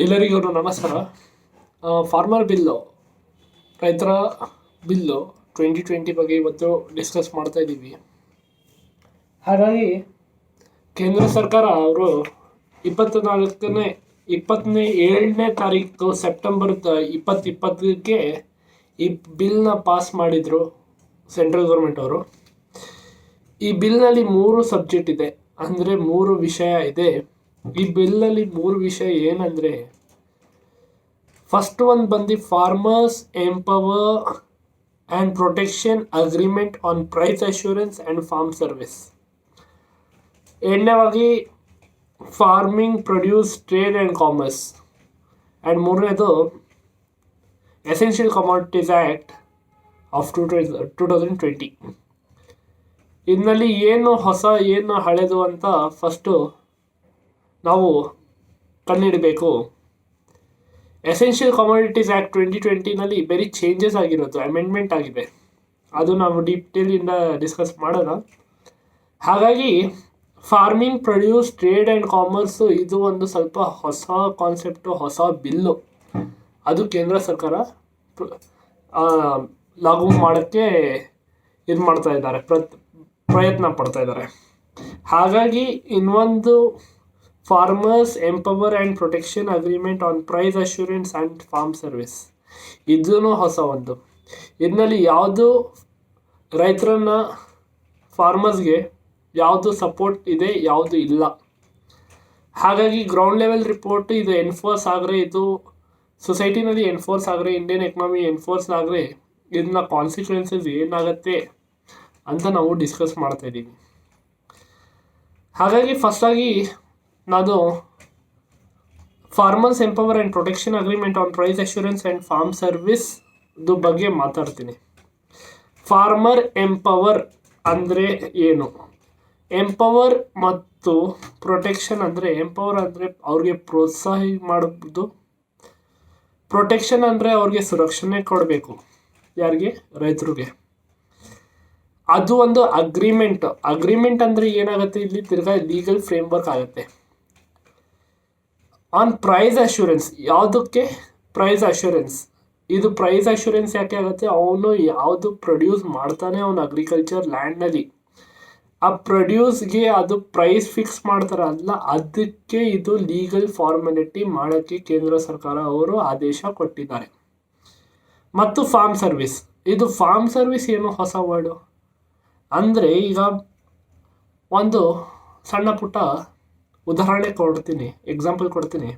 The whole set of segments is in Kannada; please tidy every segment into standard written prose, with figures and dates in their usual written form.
ಎಲ್ಲರಿಗೂ ನಮಸ್ಕಾರ. ಫಾರ್ಮರ್ ಬಿಲ್ಲು, ರೈತರ ಬಿಲ್ಲು 2020 ಬಗ್ಗೆ ಇವತ್ತು ಡಿಸ್ಕಸ್ ಮಾಡ್ತಾ ಇದ್ದೀವಿ. ಹಾಗಾಗಿ ಕೇಂದ್ರ ಸರ್ಕಾರ ಅವರು 27ನೇ ತಾರೀಕು ಸೆಪ್ಟೆಂಬರ್ 2020ಕ್ಕೆ ಈ ಬಿಲ್ನ ಪಾಸ್ ಮಾಡಿದರು ಸೆಂಟ್ರಲ್ ಗೌರ್ಮೆಂಟ್ ಅವರು. ಈ ಬಿಲ್ನಲ್ಲಿ 3 ಸಬ್ಜೆಕ್ಟ್ ಇದೆ, ಅಂದರೆ 3 ವಿಷಯ ಇದೆ. ಈ ಬಿಲ್ನಲ್ಲಿ 3 ವಿಷಯ ಏನಂದರೆ, ಫಸ್ಟ್ ಒಂದು ಬಂದು farmers empower and protection agreement on price assurance and farm service. ಎರಡನೇವಾಗಿ farming produce trade and commerce. And ಮೂರನೇದು ಎಸೆನ್ಷಿಯಲ್ ಕಮಾಡಿಟೀಸ್ ಆ್ಯಕ್ಟ್ ಆಫ್ 2020. ಇದರಲ್ಲಿ ಏನು ಹೊಸ ಏನು ಹಳೆದು ಅಂತ ಫಸ್ಟು ನಾವು ಕಂಡುಹಿಡಬೇಕು. ಎಸೆನ್ಷಿಯಲ್ ಕಮಾಡಿಟೀಸ್ ಆ್ಯಕ್ಟ್ 2020ನಲ್ಲಿ ಬರೀ ಚೇಂಜಸ್ ಆಗಿರೋದು, ಅಮೆಂಡ್ಮೆಂಟ್ ಆಗಿದೆ. ಅದು ನಾವು ಡೀಟೇಲಿಂದ ಡಿಸ್ಕಸ್ ಮಾಡೋಣ. ಹಾಗಾಗಿ farming produce trade and commerce ಇದು ಒಂದು ಸ್ವಲ್ಪ ಹೊಸ ಕಾನ್ಸೆಪ್ಟು, ಹೊಸ ಬಿಲ್ಲು. ಅದು ಕೇಂದ್ರ ಸರ್ಕಾರ ಲಾಗು ಮಾಡೋಕ್ಕೆ ಇದು ಮಾಡ್ತಾ ಇದ್ದಾರೆ, ಪ್ರಯತ್ನ ಪಡ್ತಾ ಇದ್ದಾರೆ. ಹಾಗಾಗಿ ಇನ್ನೊಂದು farmers empower and protection agreement on price assurance and farm service, ಇದೂ ಹೊಸ ಒಂದು. ಇದರಲ್ಲಿ ಯಾವುದು ರೈತರನ್ನ, ಫಾರ್ಮರ್ಸ್ಗೆ ಯಾವುದು ಸಪೋರ್ಟ್ ಇದೆ, ಯಾವುದು ಇಲ್ಲ. ಹಾಗಾಗಿ ಗ್ರೌಂಡ್ ಲೆವೆಲ್ ರಿಪೋರ್ಟ್ ಇದು ಎನ್ಫೋರ್ಸ್ ಆದರೆ, ಇದು ಸೊಸೈಟಿನಲ್ಲಿ ಎನ್ಫೋರ್ಸ್ ಆದರೆ, ಇಂಡಿಯನ್ ಎಕನಾಮಿ ಎನ್ಫೋರ್ಸ್ ಆದರೆ ಇದನ್ನ ಕಾನ್ಸಿಕ್ವೆನ್ಸಸ್ ಏನಾಗುತ್ತೆ ಅಂತ ನಾವು ಡಿಸ್ಕಸ್ ಮಾಡ್ತಾ ಇದ್ದೀವಿ. ಹಾಗಾಗಿ ಫಸ್ಟಾಗಿ ನಾನು farmers empower and protection agreement on price assurance and farm service ಬಗ್ಗೆ ಮಾತಾಡ್ತೀನಿ. ಫಾರ್ಮರ್ ಎಂಪವರ್ ಅಂದರೆ ಏನು? ಎಂಪವರ್ ಮತ್ತು ಪ್ರೊಟೆಕ್ಷನ್ ಅಂದರೆ, ಎಂಪವರ್ ಅಂದರೆ ಅವ್ರಿಗೆ ಪ್ರೋತ್ಸಾಹ ಮಾಡೋದು, ಪ್ರೊಟೆಕ್ಷನ್ ಅಂದರೆ ಅವ್ರಿಗೆ ಸುರಕ್ಷಣೆ ಕೊಡಬೇಕು. ಯಾರಿಗೆ? ರೈತರಿಗೆ. ಅದು ಒಂದು ಅಗ್ರಿಮೆಂಟ್ ಅಂದರೆ ಏನಾಗುತ್ತೆ, ಇಲ್ಲಿ ತಿರ್ಗಾ ಲೀಗಲ್ ಫ್ರೇಮ್ವರ್ಕ್ ಆಗುತ್ತೆ. ಆನ್ ಪ್ರೈಸ್ ಅಶ್ಯೂರೆನ್ಸ್, ಯಾವುದಕ್ಕೆ? Price assurance. ಇದು ಪ್ರೈಸ್ ಅಶ್ಯೂರೆನ್ಸ್ ಯಾಕೆ ಆಗುತ್ತೆ? ಅವನು ಯಾವುದು ಪ್ರೊಡ್ಯೂಸ್ ಮಾಡ್ತಾನೆ ಅವನು ಅಗ್ರಿಕಲ್ಚರ್ ಲ್ಯಾಂಡ್ನಲ್ಲಿ, ಆ ಪ್ರೊಡ್ಯೂಸ್ಗೆ ಅದು ಪ್ರೈಸ್ ಫಿಕ್ಸ್ ಮಾಡ್ತಾರಲ್ಲ, ಅದಕ್ಕೆ ಇದು ಲೀಗಲ್ ಫಾರ್ಮಾಲಿಟಿ ಮಾಡೋಕ್ಕೆ ಕೇಂದ್ರ ಸರ್ಕಾರ ಅವರು ಆದೇಶ ಕೊಟ್ಟಿದ್ದಾರೆ. ಮತ್ತು ಫಾರ್ಮ್ ಸರ್ವಿಸ್, ಇದು ಫಾರ್ಮ್ ಸರ್ವಿಸ್ ಏನು ಹೊಸ ವರ್ಡು ಅಂದರೆ, ಈಗ ಒಂದು ಸಣ್ಣ ಪುಟ್ಟ ಉದಾಹರಣೆ ಕೊಡ್ತೀನಿ, ಎಕ್ಸಾಂಪಲ್ ಕೊಡ್ತೀನಿ.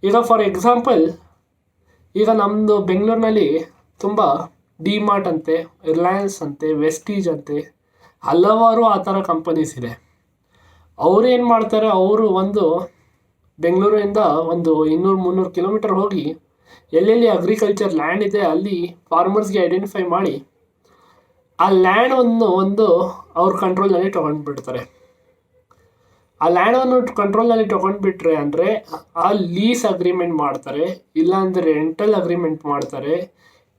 ಈಗ ಫಾರ್ ಎಕ್ಸಾಂಪಲ್, ಈಗ ನಮ್ಮದು ಬೆಂಗಳೂರಿನಲ್ಲಿ ತುಂಬ ಡಿಮಾರ್ಟ್ ಅಂತೆ, ರಿಲಯನ್ಸ್ ಅಂತೆ, ವೆಸ್ಟೀಜ್ ಅಂತೆ, ಹಲವಾರು ಆ ಥರ ಕಂಪನೀಸ್ ಇದೆ. ಅವರು ಏನು ಮಾಡ್ತಾರೆ, ಅವರು ಒಂದು ಬೆಂಗಳೂರಿಂದ ಒಂದು 200-300 ಕಿಲೋಮೀಟರ್ ಹೋಗಿ ಎಲ್ಲೆಲ್ಲಿ ಅಗ್ರಿಕಲ್ಚರ್ ಲ್ಯಾಂಡ್ ಇದೆ ಅಲ್ಲಿ ಫಾರ್ಮರ್ಸ್ಗೆ ಐಡೆಂಟಿಫೈ ಮಾಡಿ ಆ ಲ್ಯಾಂಡನ್ನು ಅವ್ರ ಕಂಟ್ರೋಲ್ನಲ್ಲಿ ತೊಗೊಂಡ್ಬಿಡ್ತಾರೆ. ಆ ಲ್ಯಾಂಡನ್ನು ಕಂಟ್ರೋಲ್ನಲ್ಲಿ ತೊಗೊಂಡ್ಬಿಟ್ರೆ ಅಂದರೆ ಆ ಲೀಸ್ ಅಗ್ರಿಮೆಂಟ್ ಮಾಡ್ತಾರೆ, ಇಲ್ಲಾಂದರೆ ರೆಂಟಲ್ ಅಗ್ರಿಮೆಂಟ್ ಮಾಡ್ತಾರೆ,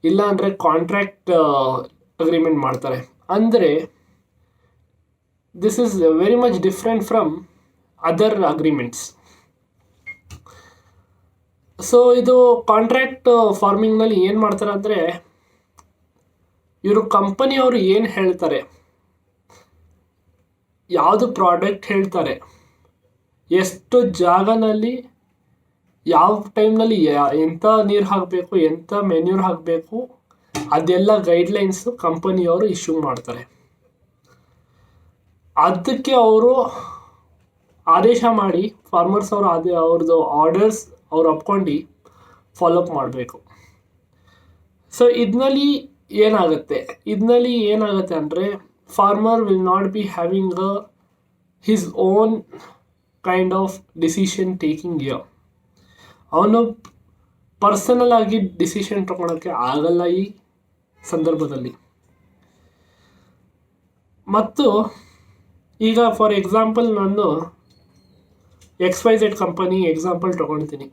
ಇಲ್ಲಾಂದರೆ ಕಾಂಟ್ರಾಕ್ಟ್ ಅಗ್ರಿಮೆಂಟ್ ಮಾಡ್ತಾರೆ. ಅಂದರೆ this is very much different from other agreements. So ಇದು ಕಾಂಟ್ರಾಕ್ಟ್ ಫಾರ್ಮಿಂಗ್ನಲ್ಲಿ ಏನು ಮಾಡ್ತಾರೆ ಅಂದರೆ, ಇವರು ಕಂಪನಿಯವರು ಏನು ಹೇಳ್ತಾರೆ, ಯಾವುದು ಪ್ರಾಡಕ್ಟ್ ಹೇಳ್ತಾರೆ, ಎಷ್ಟು ಜಾಗನಲ್ಲಿ ಯಾವ ಟೈಮ್ನಲ್ಲಿ ಎಂಥ ನೀರು ಹಾಕಬೇಕು, ಎಂಥ ಮೆನ್ಯೂರ್ ಹಾಕಬೇಕು, ಅದೆಲ್ಲ ಗೈಡ್ಲೈನ್ಸು ಕಂಪನಿಯವರು ಇಶ್ಯೂ ಮಾಡ್ತಾರೆ. ಅದಕ್ಕೆ ಅವರು ಆದೇಶ ಮಾಡಿ ಫಾರ್ಮರ್ಸ್ ಅವರು ಅವ್ರದ್ದು ಆರ್ಡರ್ಸ್ ಅವ್ರು ಒಪ್ಕೊಂಡು ಫಾಲೋಅಪ್ ಮಾಡಬೇಕು. ಸೊ ಇದರಲ್ಲಿ ಏನಾಗುತ್ತೆ ಅಂದರೆ, farmer will not be having his own kind of decision taking year. ಅವನು ಪರ್ಸನಲ್ ಆಗಿ ಡಿಸಿಷನ್ ತಗೊಳಕ್ಕೆ ಆಗಲ್ಲ ಈ ಸಂದರ್ಭದಲ್ಲಿ. ಮತ್ತು ಈಗ ಫಾರ್ ಎಕ್ಸಾಂಪಲ್ ನಾನು XYZ ಕಂಪನಿ ಎಕ್ಸಾಂಪಲ್ ತಗೊಳ್ತೀನಿ.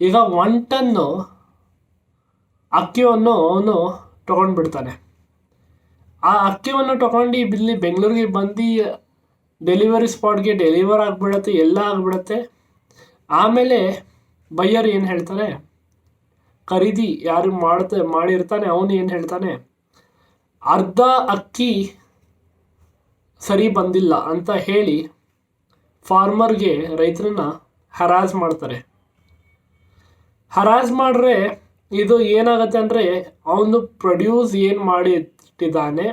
ಈಗ 1 ಟನ್ನು ಅಕ್ಕಿಯನ್ನು ಅವನು ತೊಗೊಂಡ್ಬಿಡ್ತಾನೆ. ಆ ಅಕ್ಕಿಯನ್ನು ತೊಗೊಂಡು ಇಲ್ಲಿ ಬೆಂಗಳೂರಿಗೆ ಬಂದು ಡೆಲಿವರಿ ಸ್ಪಾಟ್ಗೆ ಡೆಲಿವರ್ ಆಗಿಬಿಡುತ್ತೆ, ಎಲ್ಲ ಆಗಿಬಿಡುತ್ತೆ. ಆಮೇಲೆ ಬಯ್ಯರ್ ಏನು ಹೇಳ್ತಾರೆ, ಖರೀದಿ ಯಾರು ಮಾಡಿರ್ತಾನೆ ಅವನು ಏನು ಹೇಳ್ತಾನೆ, ಅರ್ಧ ಅಕ್ಕಿ ಸರಿ ಬಂದಿಲ್ಲ ಅಂತ ಹೇಳಿ ಫಾರ್ಮರ್ಗೆ, ರೈತರನ್ನ ಹರಾಜ್ ಮಾಡ್ತಾರೆ. ಹರಾಜ್ ಮಾಡ್ರೆ ಇದು ಏನಾಗುತ್ತೆ ಅಂದರೆ ಅವನು ಪ್ರೊಡ್ಯೂಸ್ ಏನು ಮಾಡಿಟ್ಟಿದ್ದಾನೆ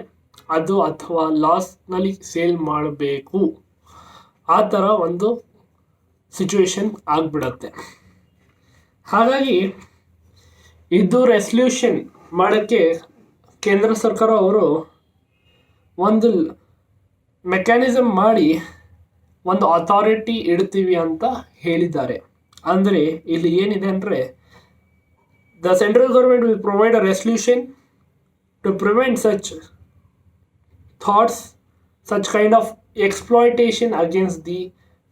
ಅದು ಅಥವಾ ಲಾಸ್ನಲ್ಲಿ ಸೇಲ್ ಮಾಡಬೇಕು, ಆ ಥರ ಒಂದು ಸಿಚುವೇಶನ್ ಆಗಿಬಿಡತ್ತೆ. ಹಾಗಾಗಿ ಇದು ರೆಸಲ್ಯೂಷನ್ ಮಾಡೋಕ್ಕೆ ಕೇಂದ್ರ ಸರ್ಕಾರ ಅವರು ಒಂದು ಮೆಕ್ಯಾನಿಸಮ್ ಮಾಡಿ ಒಂದು ಅಥಾರಿಟಿ ಇಡ್ತೀವಿ ಅಂತ ಹೇಳಿದ್ದಾರೆ. ಅಂದರೆ ಇಲ್ಲಿ ಏನಿದೆ ಅಂದರೆ, the central government will provide a resolution to prevent such thoughts, such kind of exploitation against the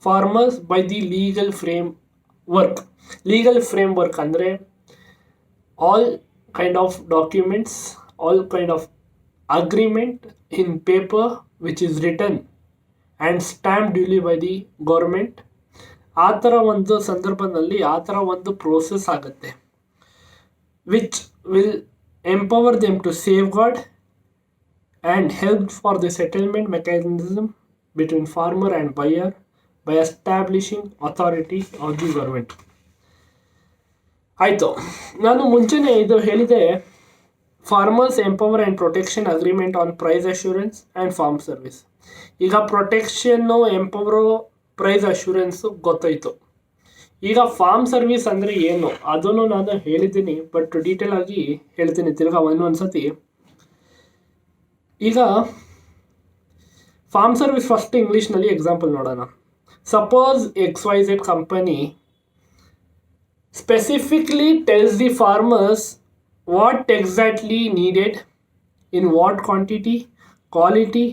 farmers by the legal framework. Legal framework ಅಂದರೆ all kind of documents, all kind of agreement in paper which is written and stamped duly by the government. ಆ ಥರ ಒಂದು ಸಂದರ್ಭದಲ್ಲಿ ಆ ಥರ ಒಂದು ಪ್ರೋಸೆಸ್ ಆಗುತ್ತೆ, which will empower them to safeguard and help for the settlement mechanism between farmer and buyer by establishing authority of the government. ಆಯಿತು, ನಾನು ಮುಂಚೆನೇ ಇದು ಹೇಳಿದೆ, farmers empower and protection agreement on price assurance and farm service. ಈಗ ಪ್ರೊಟೆಕ್ಷನ್ನು, ಎಂಪವರು, ಪ್ರೈಸ್ ಅಶ್ಯೂರೆನ್ಸು ಗೊತ್ತಾಯಿತು. ಈಗ ಫಾರ್ಮ್ ಸರ್ವಿಸ್ ಅಂದರೆ ಏನು ಅದನ್ನು ನಾನು ಹೇಳಿದ್ದೀನಿ, ಬಟ್ ಡೀಟೇಲ್ ಆಗಿ ಹೇಳ್ತೀನಿ ತಿರ್ಗಾ ಒಂದು ಸತಿ. ಈಗ ಫಾರ್ಮ್ ಸರ್ವಿಸ್ ಫಸ್ಟ್ ಇಂಗ್ಲೀಷ್ನಲ್ಲಿ ಎಕ್ಸಾಂಪಲ್ ನೋಡೋಣ. Suppose XYZ company specifically tells the farmers what exactly needed, in what quantity, quality,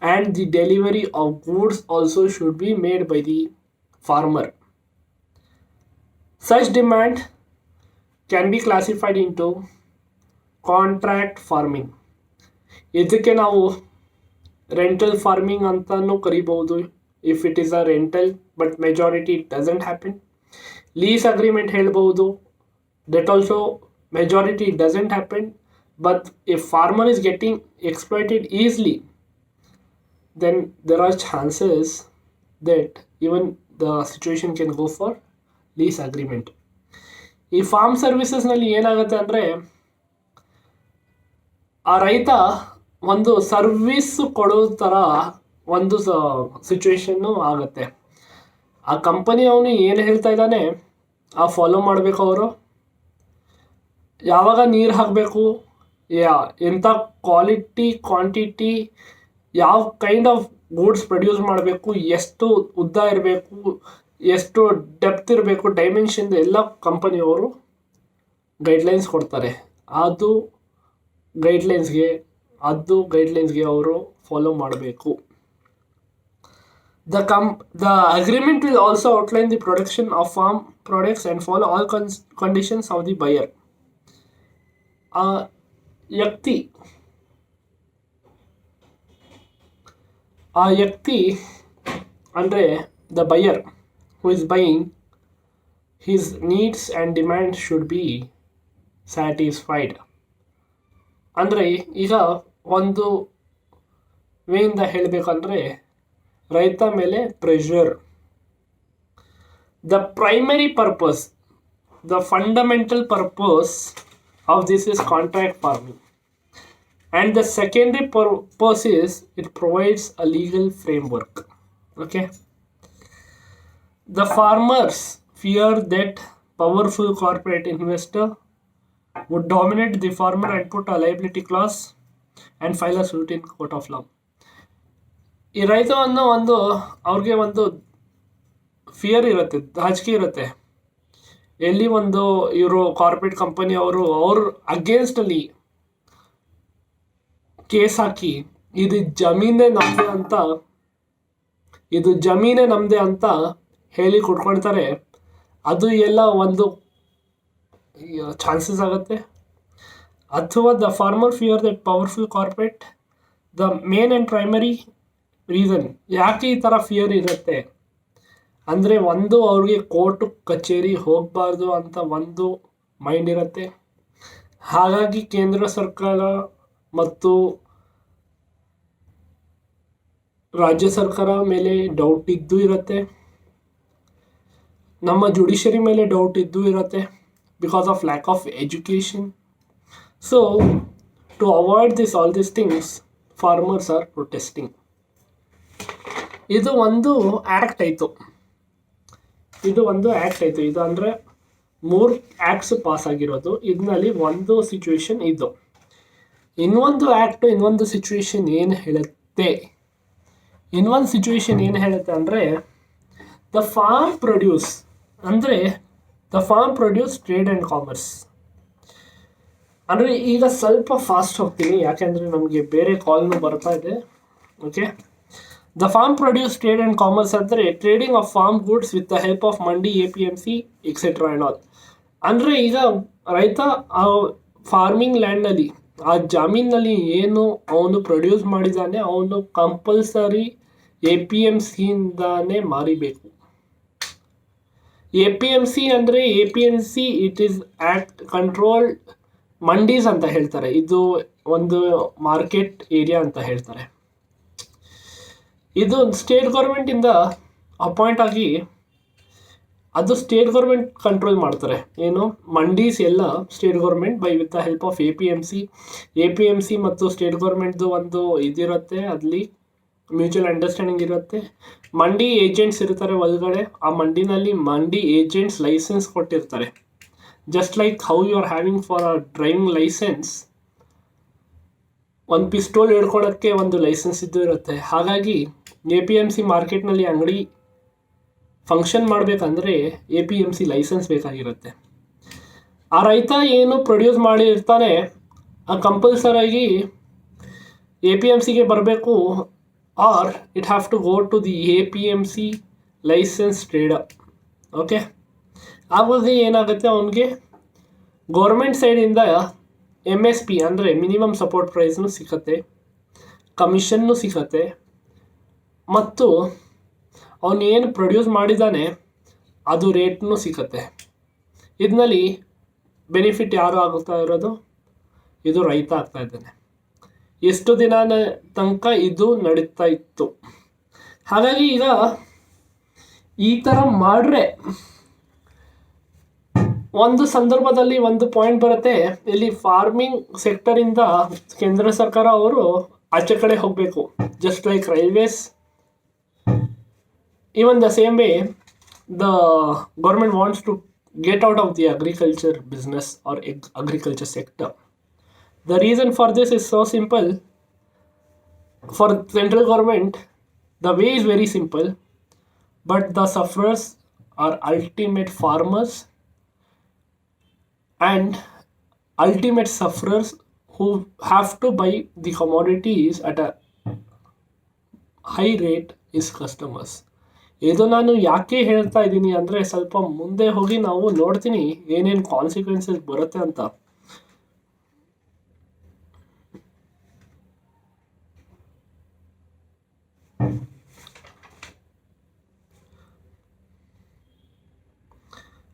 and the delivery of goods also should be made by the farmer. Such demand can be classified into contract farming. ಇದಕ್ಕೆ ನಾವು ರೆಂಟಲ್ ಫಾರ್ಮಿಂಗ್ ಅಂತಲೂ ಕರಿಬಹುದು, if it is a rental, but majority it doesn't happen. Lease agreement ಹೇಳ್ಬೋದು, that also majority doesn't happen, but if farmer is getting exploited easily, then there are chances that even the situation can go for lease agreement. ಈ ಫಾರ್ಮ್ ಸರ್ವಿಸಸ್ನಲ್ಲಿ ಏನಾಗುತ್ತೆ ಅಂದರೆ, ಆ ರೈತ ಒಂದು ಸರ್ವಿಸ್ ಕೊಡೋ ಥರ ಒಂದು ಸಿಚುವೇಶನ್ನು ಆಗುತ್ತೆ. ಆ ಕಂಪನಿ ಅವನು ಏನು ಹೇಳ್ತಾ ಇದ್ದಾನೆ ಆ ಫಾಲೋ ಮಾಡಬೇಕು. ಅವರು ಯಾವಾಗ ನೀರು ಹಾಕಬೇಕು, ಎಂಥ ಕ್ವಾಲಿಟಿ, ಕ್ವಾಂಟಿಟಿ, ಯಾವ ಕೈಂಡ್ ಆಫ್ ಗೂಡ್ಸ್ ಪ್ರೊಡ್ಯೂಸ್ ಮಾಡಬೇಕು, ಎಷ್ಟು ಉದ್ದ ಇರಬೇಕು, ಎಷ್ಟು ಡೆಪ್ತ್ ಇರಬೇಕು, ಡೈಮೆನ್ಷನ್ ಎಲ್ಲ ಕಂಪನಿಯವರು ಗೈಡ್ಲೈನ್ಸ್ ಕೊಡ್ತಾರೆ. ಅದು ಗೈಡ್ಲೈನ್ಸ್ಗೆ ಅವರು ಫಾಲೋ ಮಾಡಬೇಕು. The agreement will also outline the production of farm products and follow all conditions of the buyer. ಆ ವ್ಯಕ್ತಿ ಅಂದರೆ the buyer who is buying, his needs and demands should be satisfied. ಅಂದರೆ ಈಗ ಒಂದು ವೇಯಿಂದ ಹೇಳಬೇಕಂದ್ರೆ ರೈತ ಮೇಲೆ pressure. The primary purpose, the fundamental purpose of this is contract farming, and the secondary purpose is it provides a legal framework. Okay, the farmers fear that powerful corporate investor would dominate the farmer and put a liability clause and file a suit in court of law. ಈ ರೈತವನ್ನು ಅವ್ರಿಗೆ ಒಂದು ಫಿಯರ್ ಇರುತ್ತೆ, ದಾಚಿಕೆ ಇರುತ್ತೆ. ಎಲ್ಲಿ ಒಂದು ಇವರು ಕಾರ್ಪೊರೇಟ್ ಕಂಪನಿ ಅವ್ರ ಅಗೇನ್ಸ್ಟಲ್ಲಿ ಕೇಸ್ ಹಾಕಿ ಇದು ಜಮೀನೇ ನಮ್ಮದೇ ಅಂತ ಹೇಳಿ ಕೊಟ್ಕೊಳ್ತಾರೆ. ಅದು ಎಲ್ಲ ಒಂದು ಚಾನ್ಸಸ್ ಆಗುತ್ತೆ. ಅಥವಾ the farmer fear that powerful corporate, the main and primary reason ಯಾಕೆ ಈ ಥರ ಫಿಯರ್ ಇರುತ್ತೆ ಅಂದರೆ ಒಂದು ಅವ್ರಿಗೆ ಕೋರ್ಟು ಕಚೇರಿ ಹೋಗಬಾರ್ದು ಅಂತ ಒಂದು ಮೈಂಡ್ ಇರುತ್ತೆ. ಹಾಗಾಗಿ ಕೇಂದ್ರ ಸರ್ಕಾರ ಮತ್ತು ರಾಜ್ಯ ಸರ್ಕಾರ ಮೇಲೆ ಡೌಟ್ ಇದ್ದೂ ಇರುತ್ತೆ, ನಮ್ಮ ಜುಡಿಷರಿ ಮೇಲೆ ಡೌಟ್ ಇದ್ದೂ ಇರುತ್ತೆ, because of lack of education. So to avoid all this things, farmers are protesting. ಇದು ಒಂದು ಆ್ಯಕ್ಟ್ ಆಯಿತು. ಇದು ಅಂದರೆ 3 ಆ್ಯಕ್ಟ್ಸ್ ಪಾಸ್ ಆಗಿರೋದು. ಇದರಲ್ಲಿ ಒಂದು ಸಿಚುವೇಶನ್ ಇದು. ಇನ್ನೊಂದು ಸಿಚುವೇಶನ್ ಏನು ಹೇಳುತ್ತೆ ಅಂದರೆ the farm produce trade and commerce. ಅಂದರೆ ಈಗ ಸ್ವಲ್ಪ ಫಾಸ್ಟ್ ಹೋಗ್ತೀನಿ, ಯಾಕೆಂದರೆ ನಮಗೆ ಬೇರೆ ಕಾಲ್ನು ಬರ್ತಾ ಇದೆ. Okay, the farm produce trade and commerce ಅಂದರೆ trading of farm goods with the help of mandi, APMC etcetera and all. ಅಂದರೆ ಈಗ ರೈತ ಆ ಫಾರ್ಮಿಂಗ್ ಲ್ಯಾಂಡ್ನಲ್ಲಿ, ಆ ಜಮೀನಲ್ಲಿ ಏನು ಅವನು ಪ್ರೊಡ್ಯೂಸ್ ಮಾಡಿದ್ದಾನೆ ಅವನು ಕಂಪಲ್ಸರಿ APMCಯಿಂದಾನೇ ಮಾರಿಬೇಕು. APMC ಅಂದರೆ ಇಟ್ ಈಸ್ ಆ್ಯಕ್ಟ್ ಕಂಟ್ರೋಲ್ಡ್ ಮಂಡೀಸ್ ಅಂತ ಹೇಳ್ತಾರೆ. ಇದು ಒಂದು ಮಾರ್ಕೆಟ್ ಏರಿಯಾ ಅಂತ ಹೇಳ್ತಾರೆ. ಇದು ಸ್ಟೇಟ್ ಗೌರ್ಮೆಂಟಿಂದ ಅಪಾಯಿಂಟ್ ಆಗಿ, ಅದು ಸ್ಟೇಟ್ ಗೌರ್ಮೆಂಟ್ ಕಂಟ್ರೋಲ್ ಮಾಡ್ತಾರೆ. ಏನು ಮಂಡೀಸ್ ಎಲ್ಲ state government with the help of APMC ಮತ್ತು ಸ್ಟೇಟ್ ಗೌರ್ಮೆಂಟ್ದು ಒಂದು ಇದಿರುತ್ತೆ, ಅಲ್ಲಿ ಮ್ಯೂಚುವಲ್ ಅಂಡರ್ಸ್ಟ್ಯಾಂಡಿಂಗ್ ಇರುತ್ತೆ. ಮಂಡಿ ಏಜೆಂಟ್ಸ್ ಇರ್ತಾರೆ ಒಳಗಡೆ. ಆ ಮಂಡಿನಲ್ಲಿ ಮಂಡಿ ಏಜೆಂಟ್ಸ್ ಲೈಸೆನ್ಸ್ ಕೊಟ್ಟಿರ್ತಾರೆ. Just like how you are having for a driving license, ಒಂದು ಪಿಸ್ತೂಲ್ ಹಿಡ್ಕೊಳ್ಳೋಕ್ಕೆ ಒಂದು ಲೈಸೆನ್ಸ್ ಇದ್ದು ಇರುತ್ತೆ. ಹಾಗಾಗಿ APMC ಮಾರ್ಕೆಟ್ನಲ್ಲಿ ಅಂಗಡಿ ಫಂಕ್ಷನ್ ಮಾಡಬೇಕಂದ್ರೆ APMC ಲೈಸೆನ್ಸ್ ಬೇಕಾಗಿರುತ್ತೆ. ಆ ರೈತ ಏನು ಪ್ರೊಡ್ಯೂಸ್ ಮಾಡಿರ್ತಾನೆ ಆ ಕಂಪಲ್ಸರಾಗಿ APMCಗೆ ಬರಬೇಕು, or it have to go to the APMC license trader. Okay, ಆವಾಗ ಏನಾಗುತ್ತೆ, ಅವನಿಗೆ ಗೌರ್ಮೆಂಟ್ ಸೈಡಿಂದ MSP ಅಂದರೆ ಮಿನಿಮಮ್ ಸಪೋರ್ಟ್ ಪ್ರೈಸ್ನು ಸಿಕ್ಕತ್ತೆ, ಕಮಿಷನ್ನು ಸಿಕ್ಕತ್ತೆ, ಮತ್ತು ಅವನು ಏನು ಪ್ರೊಡ್ಯೂಸ್ ಮಾಡಿದ್ದಾನೆ ಅದು ರೇಟ್ನೂ ಸಿಕ್ಕತ್ತೆ. ಇದರಲ್ಲಿ ಬೆನಿಫಿಟ್ ಯಾರು ಆಗುತ್ತಾ ಇರೋದು? ಇದು ರೈತ ಆಗ್ತಾ ಇದ್ದಾನೆ. ಎಷ್ಟು ದಿನ ತನಕ ಇದು ನಡೀತಾ ಇತ್ತು. ಹಾಗಾಗಿ ಈಗ ಈ ಥರ ಮಾಡ್ರೆ ಒಂದು ಸಂದರ್ಭದಲ್ಲಿ ಒಂದು ಪಾಯಿಂಟ್ ಬರುತ್ತೆ, ಇಲ್ಲಿ ಫಾರ್ಮಿಂಗ್ ಸೆಕ್ಟರಿಂದ ಕೇಂದ್ರ ಸರ್ಕಾರ ಅವರು ಆಚೆ ಕಡೆ ಹೋಗಬೇಕು. Just like railways, even the same way the government wants to get out of the agriculture business or agriculture sector. The reason for this is so simple. For central government the way is very simple, but the sufferers are ultimate farmers and ultimate sufferers who have to buy the commodities at a high rate is customers. ಇದು ನಾನು ಯಾಕೆ ಹೇಳ್ತಾ ಇದ್ದೀನಿ ಅಂದರೆ ಸ್ವಲ್ಪ ಮುಂದೆ ಹೋಗಿ ನಾವು ನೋಡ್ತೀನಿ ಏನೇನು ಕಾನ್ಸಿಕ್ವೆನ್ಸಸ್ ಬರುತ್ತೆ ಅಂತ.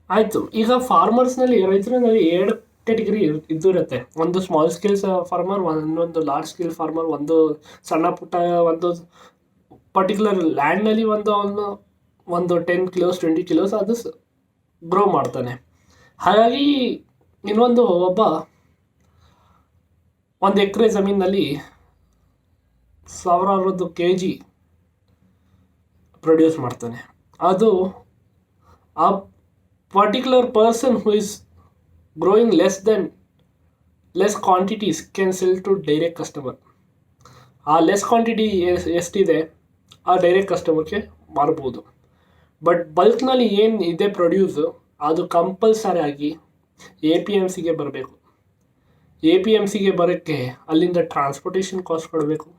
ಆಯಿತು, ಈಗ ಫಾರ್ಮರ್ಸ್ನಲ್ಲಿ ರೈತರಲ್ಲಿ 2 ಕ್ಯಾಟಗರಿ ಇರುತ್ತೆ. ಒಂದು ಸ್ಮಾಲ್ ಸ್ಕೇಲ್ ಫಾರ್ಮರ್, ಇನ್ನೊಂದು ಲಾರ್ಜ್ ಸ್ಕೇಲ್ ಫಾರ್ಮರ್. ಒಂದು ಸಣ್ಣ ಪುಟ್ಟ ಒಂದು ಪರ್ಟಿಕ್ಯುಲರ್ ಲ್ಯಾಂಡ್ನಲ್ಲಿ ಒಂದು 10 kilos 20 kilos ಅದು ಗ್ರೋ ಮಾಡ್ತಾನೆ. ಹಾಗಾಗಿ ಇನ್ನೊಂದು ಒಬ್ಬ 1 ಎಕರೆ ಜಮೀನಲ್ಲಿ 1000 kg ಪ್ರೊಡ್ಯೂಸ್ ಮಾಡ್ತಾನೆ. ಅದು ಆ particular person who is growing less quantities can sell to direct customer. ಆ ಲೆಸ್ ಕ್ವಾಂಟಿಟಿ ಎಷ್ಟಿದೆ ಆ ಡೈರೆಕ್ಟ್ ಕಸ್ಟಮರ್ಗೆ ಮಾರ್ಬೋದು. ಬಟ್ ಬಲ್ಕ್ನಲ್ಲಿ ಏನು ಇದೆ ಪ್ರೊಡ್ಯೂಸು ಅದು ಕಂಪಲ್ಸರಿ ಆಗಿ APMCಗೆ ಬರಬೇಕು. APMCಗೆ ಬರೋಕ್ಕೆ ಅಲ್ಲಿಂದ ಟ್ರಾನ್ಸ್ಪೋರ್ಟೇಷನ್ ಕಾಸ್ಟ್ ಕೊಡಬೇಕು.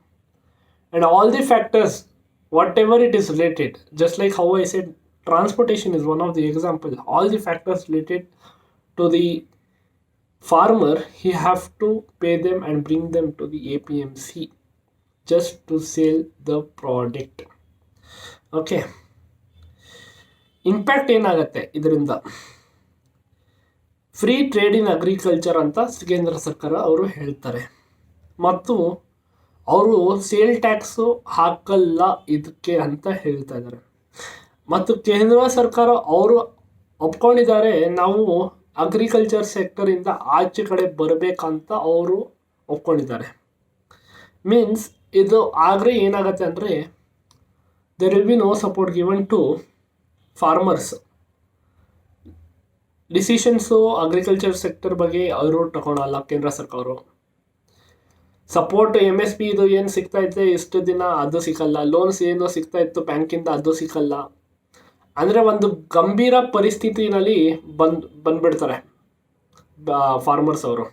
And all the factors what ever it is related, just like how I said transportation is one of the example. All the factors related to the farmer, he have to pay them and bring them to the APMC just to sell the product. Okay, impact ಏನಾಗುತ್ತೆ ಇದರಿಂದ? ಫ್ರೀ ಟ್ರೇಡ್ ಇನ್ ಅಗ್ರಿಕಲ್ಚರ್ ಅಂತ ಕೇಂದ್ರ ಸರ್ಕಾರ ಅವರು ಹೇಳ್ತಾರೆ. ಮತ್ತು ಅವರು ಸೇಲ್ ಟ್ಯಾಕ್ಸು ಹಾಕಲ್ಲ ಇದಕ್ಕೆ ಅಂತ ಹೇಳ್ತಾ ಇದ್ದಾರೆ. ಮತ್ತು ಕೇಂದ್ರ ಸರ್ಕಾರ ಅವರು ಒಪ್ಕೊಂಡಿದ್ದಾರೆ ನಾವು ಅಗ್ರಿಕಲ್ಚರ್ ಸೆಕ್ಟರಿಂದ ಆಚೆ ಕಡೆ ಬರಬೇಕಂತ ಅವರು ಒಪ್ಕೊಂಡಿದ್ದಾರೆ. ಮೀನ್ಸ್ ಇದು ಆದರೆ ಏನಾಗುತ್ತೆ ಅಂದರೆ there will be no support given to farmers. Decisions agriculture sector ಬಗ್ಗೆ ಅವರು ತಗೊಳಲ್ಲ ಕೇಂದ್ರ ಸರ್ಕಾರ. ಸಪೋರ್ಟ್ MSP ಇದು ಏನು ಸಿಗ್ತಾಯಿದೆ ಇಷ್ಟು ದಿನ ಅದು ಸಿಕ್ಕಲ್ಲ, ಲೋನ್ಸ್ ಏನು ಸಿಗ್ತಾ ಇತ್ತು ಬ್ಯಾಂಕಿಂದ ಅದು ಸಿಕ್ಕಲ್ಲ. ಅಂದರೆ ಒಂದು ಗಂಭೀರ ಪರಿಸ್ಥಿತಿನಲ್ಲಿ ಬಂದ್ಬಿಡ್ತಾರೆ ಫಾರ್ಮರ್ಸ್ ಅವರು.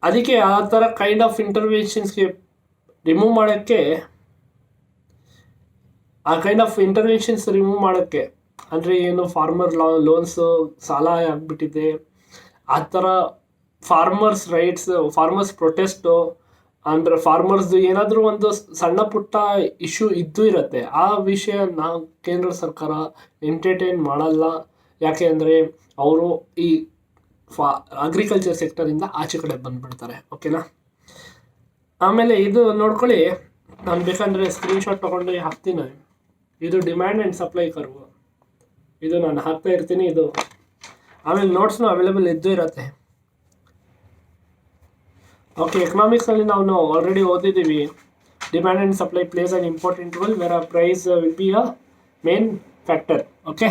ಅದಕ್ಕೆ ಆ ಥರ ಕೈಂಡ್ ಆಫ್ ಇಂಟರ್ವೆನ್ಷನ್ಸ್ಗೆ ರಿಮೂವ್ ಮಾಡೋಕ್ಕೆ, ಆ ಕೈಂಡ್ ಆಫ್ ಇಂಟರ್ವೆನ್ಷನ್ಸ್ ರಿಮೂವ್ ಮಾಡೋಕ್ಕೆ ಅಂದರೆ ಏನು ಫಾರ್ಮರ್ ಲೋನ್ಸು ಸಾಲ ಆಗಿಬಿಟ್ಟಿದೆ, ಆ ಥರ ಫಾರ್ಮರ್ಸ್ ರೈಟ್ಸ್, ಫಾರ್ಮರ್ಸ್ ಪ್ರೊಟೆಸ್ಟು ಅಂದರೆ ಫಾರ್ಮರ್ಸ್ದು ಏನಾದರೂ ಒಂದು ಸಣ್ಣ ಪುಟ್ಟ ಇಶ್ಯೂ ಇದ್ದು ಇರುತ್ತೆ. ಆ ವಿಷಯನ ಕೇಂದ್ರ ಸರ್ಕಾರ ಎಂಟರ್ಟೈನ್ ಮಾಡಲ್ಲ. ಯಾಕೆ ಅಂದರೆ ಅವರು ಈ ಅಗ್ರಿಕಲ್ಚರ್ ಸೆಕ್ಟರಿಂದ ಆಚೆ ಕಡೆ ಬಂದುಬಿಡ್ತಾರೆ. ಓಕೆನಾ? ಆಮೇಲೆ ಇದು ನೋಡ್ಕೊಳ್ಳಿ, ನಾನು ಬೇಕಂದರೆ ಸ್ಕ್ರೀನ್ಶಾಟ್ ತೊಗೊಂಡು ಹಾಕ್ತೀನಿ. ಇದು ಡಿಮ್ಯಾಂಡ್ ಆ್ಯಂಡ್ ಸಪ್ಲೈ ಕರ್ವ್, ಇದು ನಾನು ಹಾಕ್ತಾ ಇರ್ತೀನಿ. ಇದು ಆಮೇಲೆ ನೋಟ್ಸ್ನು ಅವೈಲೇಬಲ್ ಇದ್ದು ಇರುತ್ತೆ. ಓಕೆ, ಎಕನಾಮಿಕ್ಸಲ್ಲಿ ನಾವು ಆಲ್ರೆಡಿ ಓದಿದ್ದೀವಿ. Demand and supply place on important role where a price will be a main factor. Okay,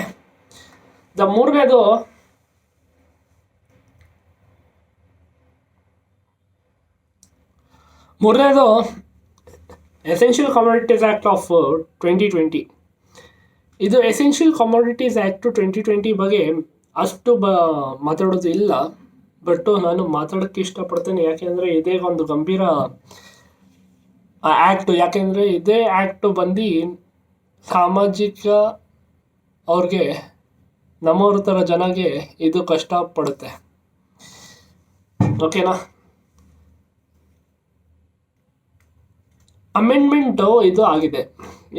ಮೂರನೇದು ಎಸೆನ್ಷಿಯಲ್ ಕಮೋಡಿಟೀಸ್ ಆ್ಯಕ್ಟ್ ಆಫ್ 2020. ಇದು ಎಸೆನ್ಷಿಯಲ್ ಕಮೋಡಿಟೀಸ್ ಆ್ಯಕ್ಟು 2020 ಬಗ್ಗೆ ಅಷ್ಟು ಮಾತಾಡೋದು ಇಲ್ಲ, ಬಟ್ ನಾನು ಮಾತಾಡೋಕ್ಕೆ ಇಷ್ಟಪಡ್ತೇನೆ. ಯಾಕೆಂದರೆ ಇದೇ ಒಂದು ಗಂಭೀರ ಆ್ಯಕ್ಟು. ಯಾಕೆಂದರೆ ಇದೇ ಆ್ಯಕ್ಟು ಬಂದು ಸಾಮಾಜಿಕ ಅವ್ರಿಗೆ, ನಮ್ಮವ್ರ ಥರ ಜನಗೆ ಇದು ಕಷ್ಟಪಡುತ್ತೆ. ಓಕೆನಾ? ಅಮೆಂಡ್ಮೆಂಟು ಇದು ಆಗಿದೆ.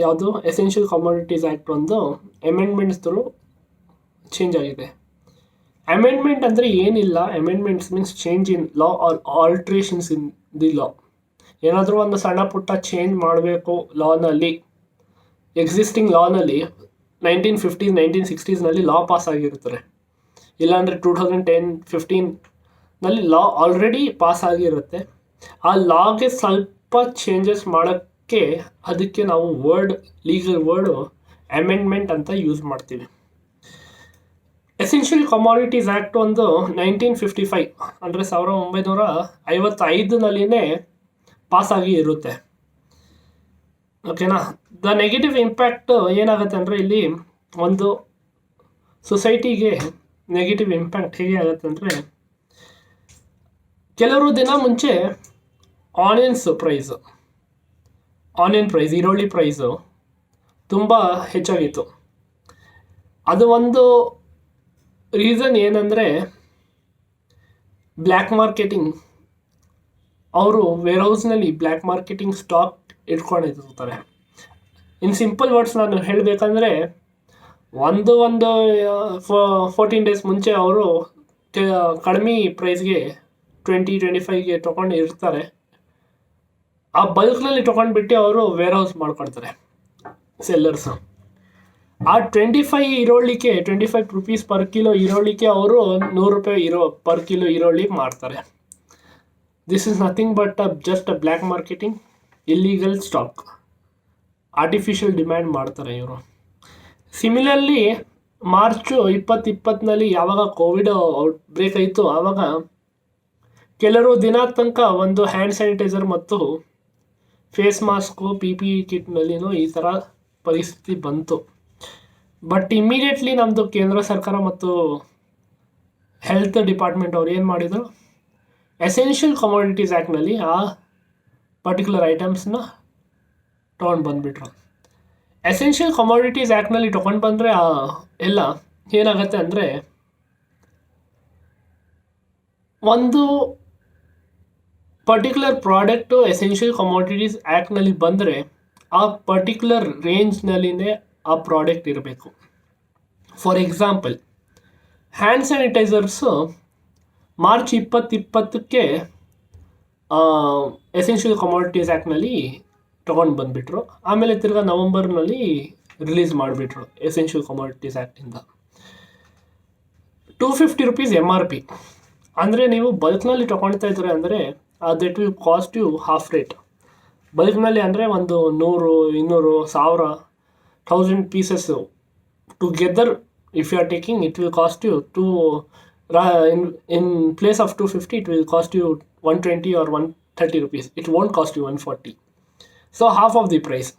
ಯಾವುದು? ಎಸೆನ್ಷಿಯಲ್ ಕಮೋಡಿಟೀಸ್ ಆ್ಯಕ್ಟ್ ಒಂದು ಅಮೆಂಡ್ಮೆಂಟ್ಸ್ ಥ್ರೂ ಚೇಂಜ್ ಆಗಿದೆ. ಅಮೆಂಡ್ಮೆಂಟ್ ಅಂದರೆ ಏನಿಲ್ಲ, amendments means change in law or alterations in the law. ಏನಾದರೂ ಒಂದು ಸಣ್ಣ ಪುಟ್ಟ ಚೇಂಜ್ ಮಾಡಬೇಕು ಲಾನಲ್ಲಿ, ಎಕ್ಸಿಸ್ಟಿಂಗ್ ಲಾನಲ್ಲಿ. 1950s 1960s ಲಾ ಪಾಸ್ ಆಗಿರ್ತಾರೆ, ಇಲ್ಲಾಂದರೆ 2010-15 ಲಾ ಆಲ್ರೆಡಿ ಪಾಸ್ ಆಗಿರುತ್ತೆ. ಆ ಲಾಗೆ ಸ್ವಲ್ಪ ಚೇಂಜಸ್ ಮಾಡೋಕ್ಕೆ ಅದಕ್ಕೆ ನಾವು ಲೀಗಲ್ ವರ್ಡು ಅಮೆಂಡ್ಮೆಂಟ್ ಅಂತ ಯೂಸ್ ಮಾಡ್ತೀವಿ. ಎಸೆನ್ಷಿಯಲ್ ಕಮೋಡಿಟೀಸ್ ಆ್ಯಕ್ಟ್ ಒಂದು 1955 ಅಂದರೆ 1955 ಪಾಸಾಗಿ ಇರುತ್ತೆ. ಓಕೆನಾ? ದ ನೆಗೆಟಿವ್ ಇಂಪ್ಯಾಕ್ಟ್ ಏನಾಗುತ್ತೆ ಅಂದರೆ ಇಲ್ಲಿ ಒಂದು ಸೊಸೈಟಿಗೆ ನೆಗೆಟಿವ್ ಇಂಪ್ಯಾಕ್ಟ್ ಹೇಗೆ ಆಗುತ್ತೆ ಅಂದರೆ, ಕೆಲವರು ದಿನ ಮುಂಚೆ ಆನಿಯನ್ ಪ್ರೈಸ್, ಈರುಳ್ಳಿ ಪ್ರೈಸು ತುಂಬ ಹೆಚ್ಚಾಗಿತ್ತು. ಅದು ಒಂದು ರೀಸನ್ ಏನಂದರೆ ಬ್ಲ್ಯಾಕ್ ಮಾರ್ಕೆಟಿಂಗ್. ಅವರು ವೇರ್ಹೌಸ್ನಲ್ಲಿ ಬ್ಲ್ಯಾಕ್ ಮಾರ್ಕೆಟಿಂಗ್ ಸ್ಟಾಕ್ ಇಟ್ಕೊಂಡಿರ್ತಾರೆ. ಇನ್ ಸಿಂಪಲ್ ವರ್ಡ್ಸ್ ನಾನು ಹೇಳಬೇಕಂದ್ರೆ, ಒಂದು 14 days ಮುಂಚೆ ಅವರು ಕಡಿಮೆ ಪ್ರೈಸ್ಗೆ 20-25ಗೆ ತೊಗೊಂಡು ಇರ್ತಾರೆ. ಆ ಬಲ್ಕ್ನಲ್ಲಿ ತೊಗೊಂಡ್ಬಿಟ್ಟು ಅವರು ವೇರ್ಹೌಸ್ ಮಾಡ್ಕೊಳ್ತಾರೆ ಸೆಲ್ಲರ್ಸು. ಆ 25 ಈರುಳ್ಳಿಗೆ 25 rupees per kilo ಈರುಳ್ಳಿಗೆ ಅವರು 100 ರೂಪಾಯಿ ಪರ್ ಕಿಲೋ ಈರುಳ್ಳಿ ಮಾಡ್ತಾರೆ. This is nothing but just a black marketing, illegal stock, artificial demand ಮಾಡ್ತಾರೆ ಇವರು. ಸಿಮಿಲರ್ಲಿ ಮಾರ್ಚ್ 2020 ಯಾವಾಗ ಕೋವಿಡ್ ಔಟ್ಬ್ರೇಕ್ ಆಯಿತು, ಆವಾಗ ಕೆಲವರು ದಿನ ತನಕ ಒಂದು ಹ್ಯಾಂಡ್ ಸ್ಯಾನಿಟೈಸರ್ ಮತ್ತು ಫೇಸ್ ಮಾಸ್ಕು PPE ಕಿಟ್ನಲ್ಲಿನೂ ಈ ಥರ ಪರಿಸ್ಥಿತಿ ಬಂತು. ಬಟ್ ಇಮ್ಮಿಡಿಯೇಟ್ಲಿ ನಮ್ಮದು ಕೇಂದ್ರ ಸರ್ಕಾರ ಮತ್ತು ಹೆಲ್ತ್ ಡಿಪಾರ್ಟ್ಮೆಂಟ್ ಅವ್ರು ಏನು ಮಾಡಿದರು, ಎಸೆನ್ಷಿಯಲ್ ಕಮೋಡಿಟೀಸ್ ಆ್ಯಕ್ಟ್ನಲ್ಲಿ ಆ ಪರ್ಟಿಕ್ಯುಲರ್ ಐಟಮ್ಸ್ನ ತೊಗೊಂಡು ಬಂದುಬಿಟ್ರು. ಎಸೆನ್ಷಿಯಲ್ ಕಮೋಡಿಟೀಸ್ ಆ್ಯಕ್ಟ್ನಲ್ಲಿ ತೊಗೊಂಡು ಬಂದರೆ ಎಲ್ಲ ಏನಾಗುತ್ತೆ ಅಂದರೆ, ಒಂದು ಪರ್ಟಿಕ್ಯುಲರ್ ಪ್ರಾಡಕ್ಟು ಎಸೆನ್ಷಿಯಲ್ ಕಮೋಡಿಟೀಸ್ ಆ್ಯಕ್ಟ್ನಲ್ಲಿ ಬಂದರೆ ಆ ಪರ್ಟಿಕ್ಯುಲರ್ ರೇಂಜ್ನಲ್ಲಿನೇ ಆ ಪ್ರಾಡಕ್ಟ್ ಇರಬೇಕು. For example hand sanitizers March 2020ಕ್ಕೆ ಎಸೆನ್ಷಿಯಲ್ ಕಮಾಡಿಟೀಸ್ ಆ್ಯಕ್ಟ್ನಲ್ಲಿ ತೊಗೊಂಡು ಬಂದುಬಿಟ್ರು. ಆಮೇಲೆ ತಿರ್ಗಾ ನವಂಬರ್ನಲ್ಲಿ ರಿಲೀಸ್ ಮಾಡಿಬಿಟ್ರು ಎಸೆನ್ಷಿಯಲ್ ಕಮಾಡಿಟೀಸ್ ಆ್ಯಕ್ಟಿಂದ. 250 ರೂಪೀಸ್ MRP. ಅಂದರೆ ನೀವು ಬಲ್ಕ್ನಲ್ಲಿ ತೊಗೊಳ್ತಾ ಇದ್ದಾರೆ ಅಂದರೆ that will cost you half rate. ಬಲ್ಕ್ನಲ್ಲಿ ಅಂದರೆ ಒಂದು 100, 200, 1000, 1000 pieces together if you are taking, it will cost you in place of 250 it will cost you 120 or 130 rupees. It won't cost you 140. So half of the price.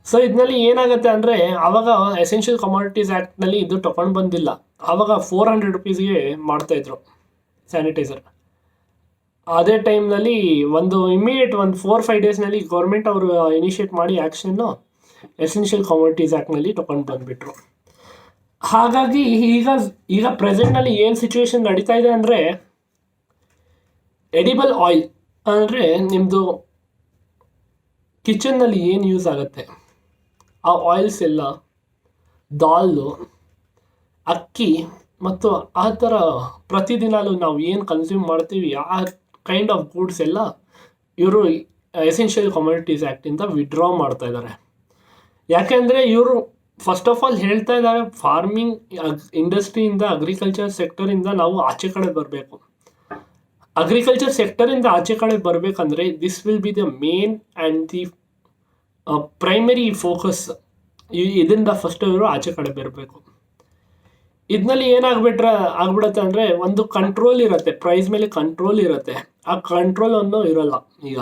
So ಇದರಲ್ಲಿ ಏನಾಗುತ್ತೆ ಅಂದರೆ ಆವಾಗ ಎಸೆನ್ಷಿಯಲ್ ಕಮಾಡಿಟೀಸ್ ಆ್ಯಕ್ಟ್ನಲ್ಲಿ ಇದು ತೊಗೊಂಡು ಬಂದಿಲ್ಲ. ಆವಾಗ 400 ರೂಪೀಸ್ಗೆ ಮಾಡ್ತಾಯಿದ್ರು ಸ್ಯಾನಿಟೈಸರ್. ಅದೇ ಟೈಮ್ನಲ್ಲಿ ಒಂದು ಇಮಿಡಿಯೇಟ್ ಒಂದು 4-5 ಡೇಸ್ನಲ್ಲಿ ಗೌರ್ಮೆಂಟ್ ಅವರು ಇನಿಷಿಯೇಟ್ ಮಾಡಿ ಆ್ಯಕ್ಷನ್ನು ಎಸೆನ್ಷಿಯಲ್ ಕಮಾಡಿಟೀಸ್ ಆ್ಯಕ್ಟ್ನಲ್ಲಿ ತೊಗೊಂಡು ಬಂದುಬಿಟ್ರು. ಹಾಗಾಗಿ ಈಗ ಪ್ರೆಸೆಂಟ್ನಲ್ಲಿ ಏನು ಸಿಚುವೇಶನ್ ನಡೀತಾ ಇದೆ ಅಂದರೆ, ಎಡಿಬಲ್ ಆಯಿಲ್ ಅಂದರೆ ನಿಮ್ಮದು ಕಿಚನ್ನಲ್ಲಿ ಏನು ಯೂಸ್ ಆಗುತ್ತೆ ಆ ಆಯಿಲ್ಸ್ ಎಲ್ಲ, ದಾಲು, ಅಕ್ಕಿ ಮತ್ತು ಆ ಥರ ಪ್ರತಿದಿನಲೂ ನಾವು ಏನು ಕನ್ಸ್ಯೂಮ್ ಮಾಡ್ತೀವಿ ಆ ಕೈಂಡ್ ಆಫ್ ಗೂಡ್ಸ್ ಎಲ್ಲ ಇವರು ಎಸೆನ್ಷಿಯಲ್ ಕಮಾಡಿಟೀಸ್ ಆ್ಯಕ್ಟಿಂದ ವಿಡ್ರಾ ಮಾಡ್ತಾ ಇದ್ದಾರೆ. ಯಾಕೆಂದರೆ ಇವರು ಫಸ್ಟ್ ಆಫ್ ಆಲ್ ಹೇಳ್ತಾ ಇದ್ದಾರೆ, ಫಾರ್ಮಿಂಗ್ ಇಂಡಸ್ಟ್ರಿಯಿಂದ, ಅಗ್ರಿಕಲ್ಚರ್ ಸೆಕ್ಟರಿಂದ ನಾವು ಆಚೆ ಕಡೆ ಬರಬೇಕು. ಅಗ್ರಿಕಲ್ಚರ್ ಸೆಕ್ಟರಿಂದ ಆಚೆ ಕಡೆ ಬರಬೇಕಂದ್ರೆ this will be the main and the primary focus. ಇದರಿಂದ ಫಸ್ಟ್ ಇವರು ಆಚೆ ಕಡೆ ಬರಬೇಕು. ಇದರಲ್ಲಿ ಆಗ್ಬಿಡುತ್ತೆ ಅಂದರೆ ಒಂದು ಕಂಟ್ರೋಲ್ ಇರುತ್ತೆ, ಪ್ರೈಸ್ ಮೇಲೆ ಕಂಟ್ರೋಲ್ ಇರುತ್ತೆ. ಆ ಕಂಟ್ರೋಲನ್ನು ಇರೋಲ್ಲ ಈಗ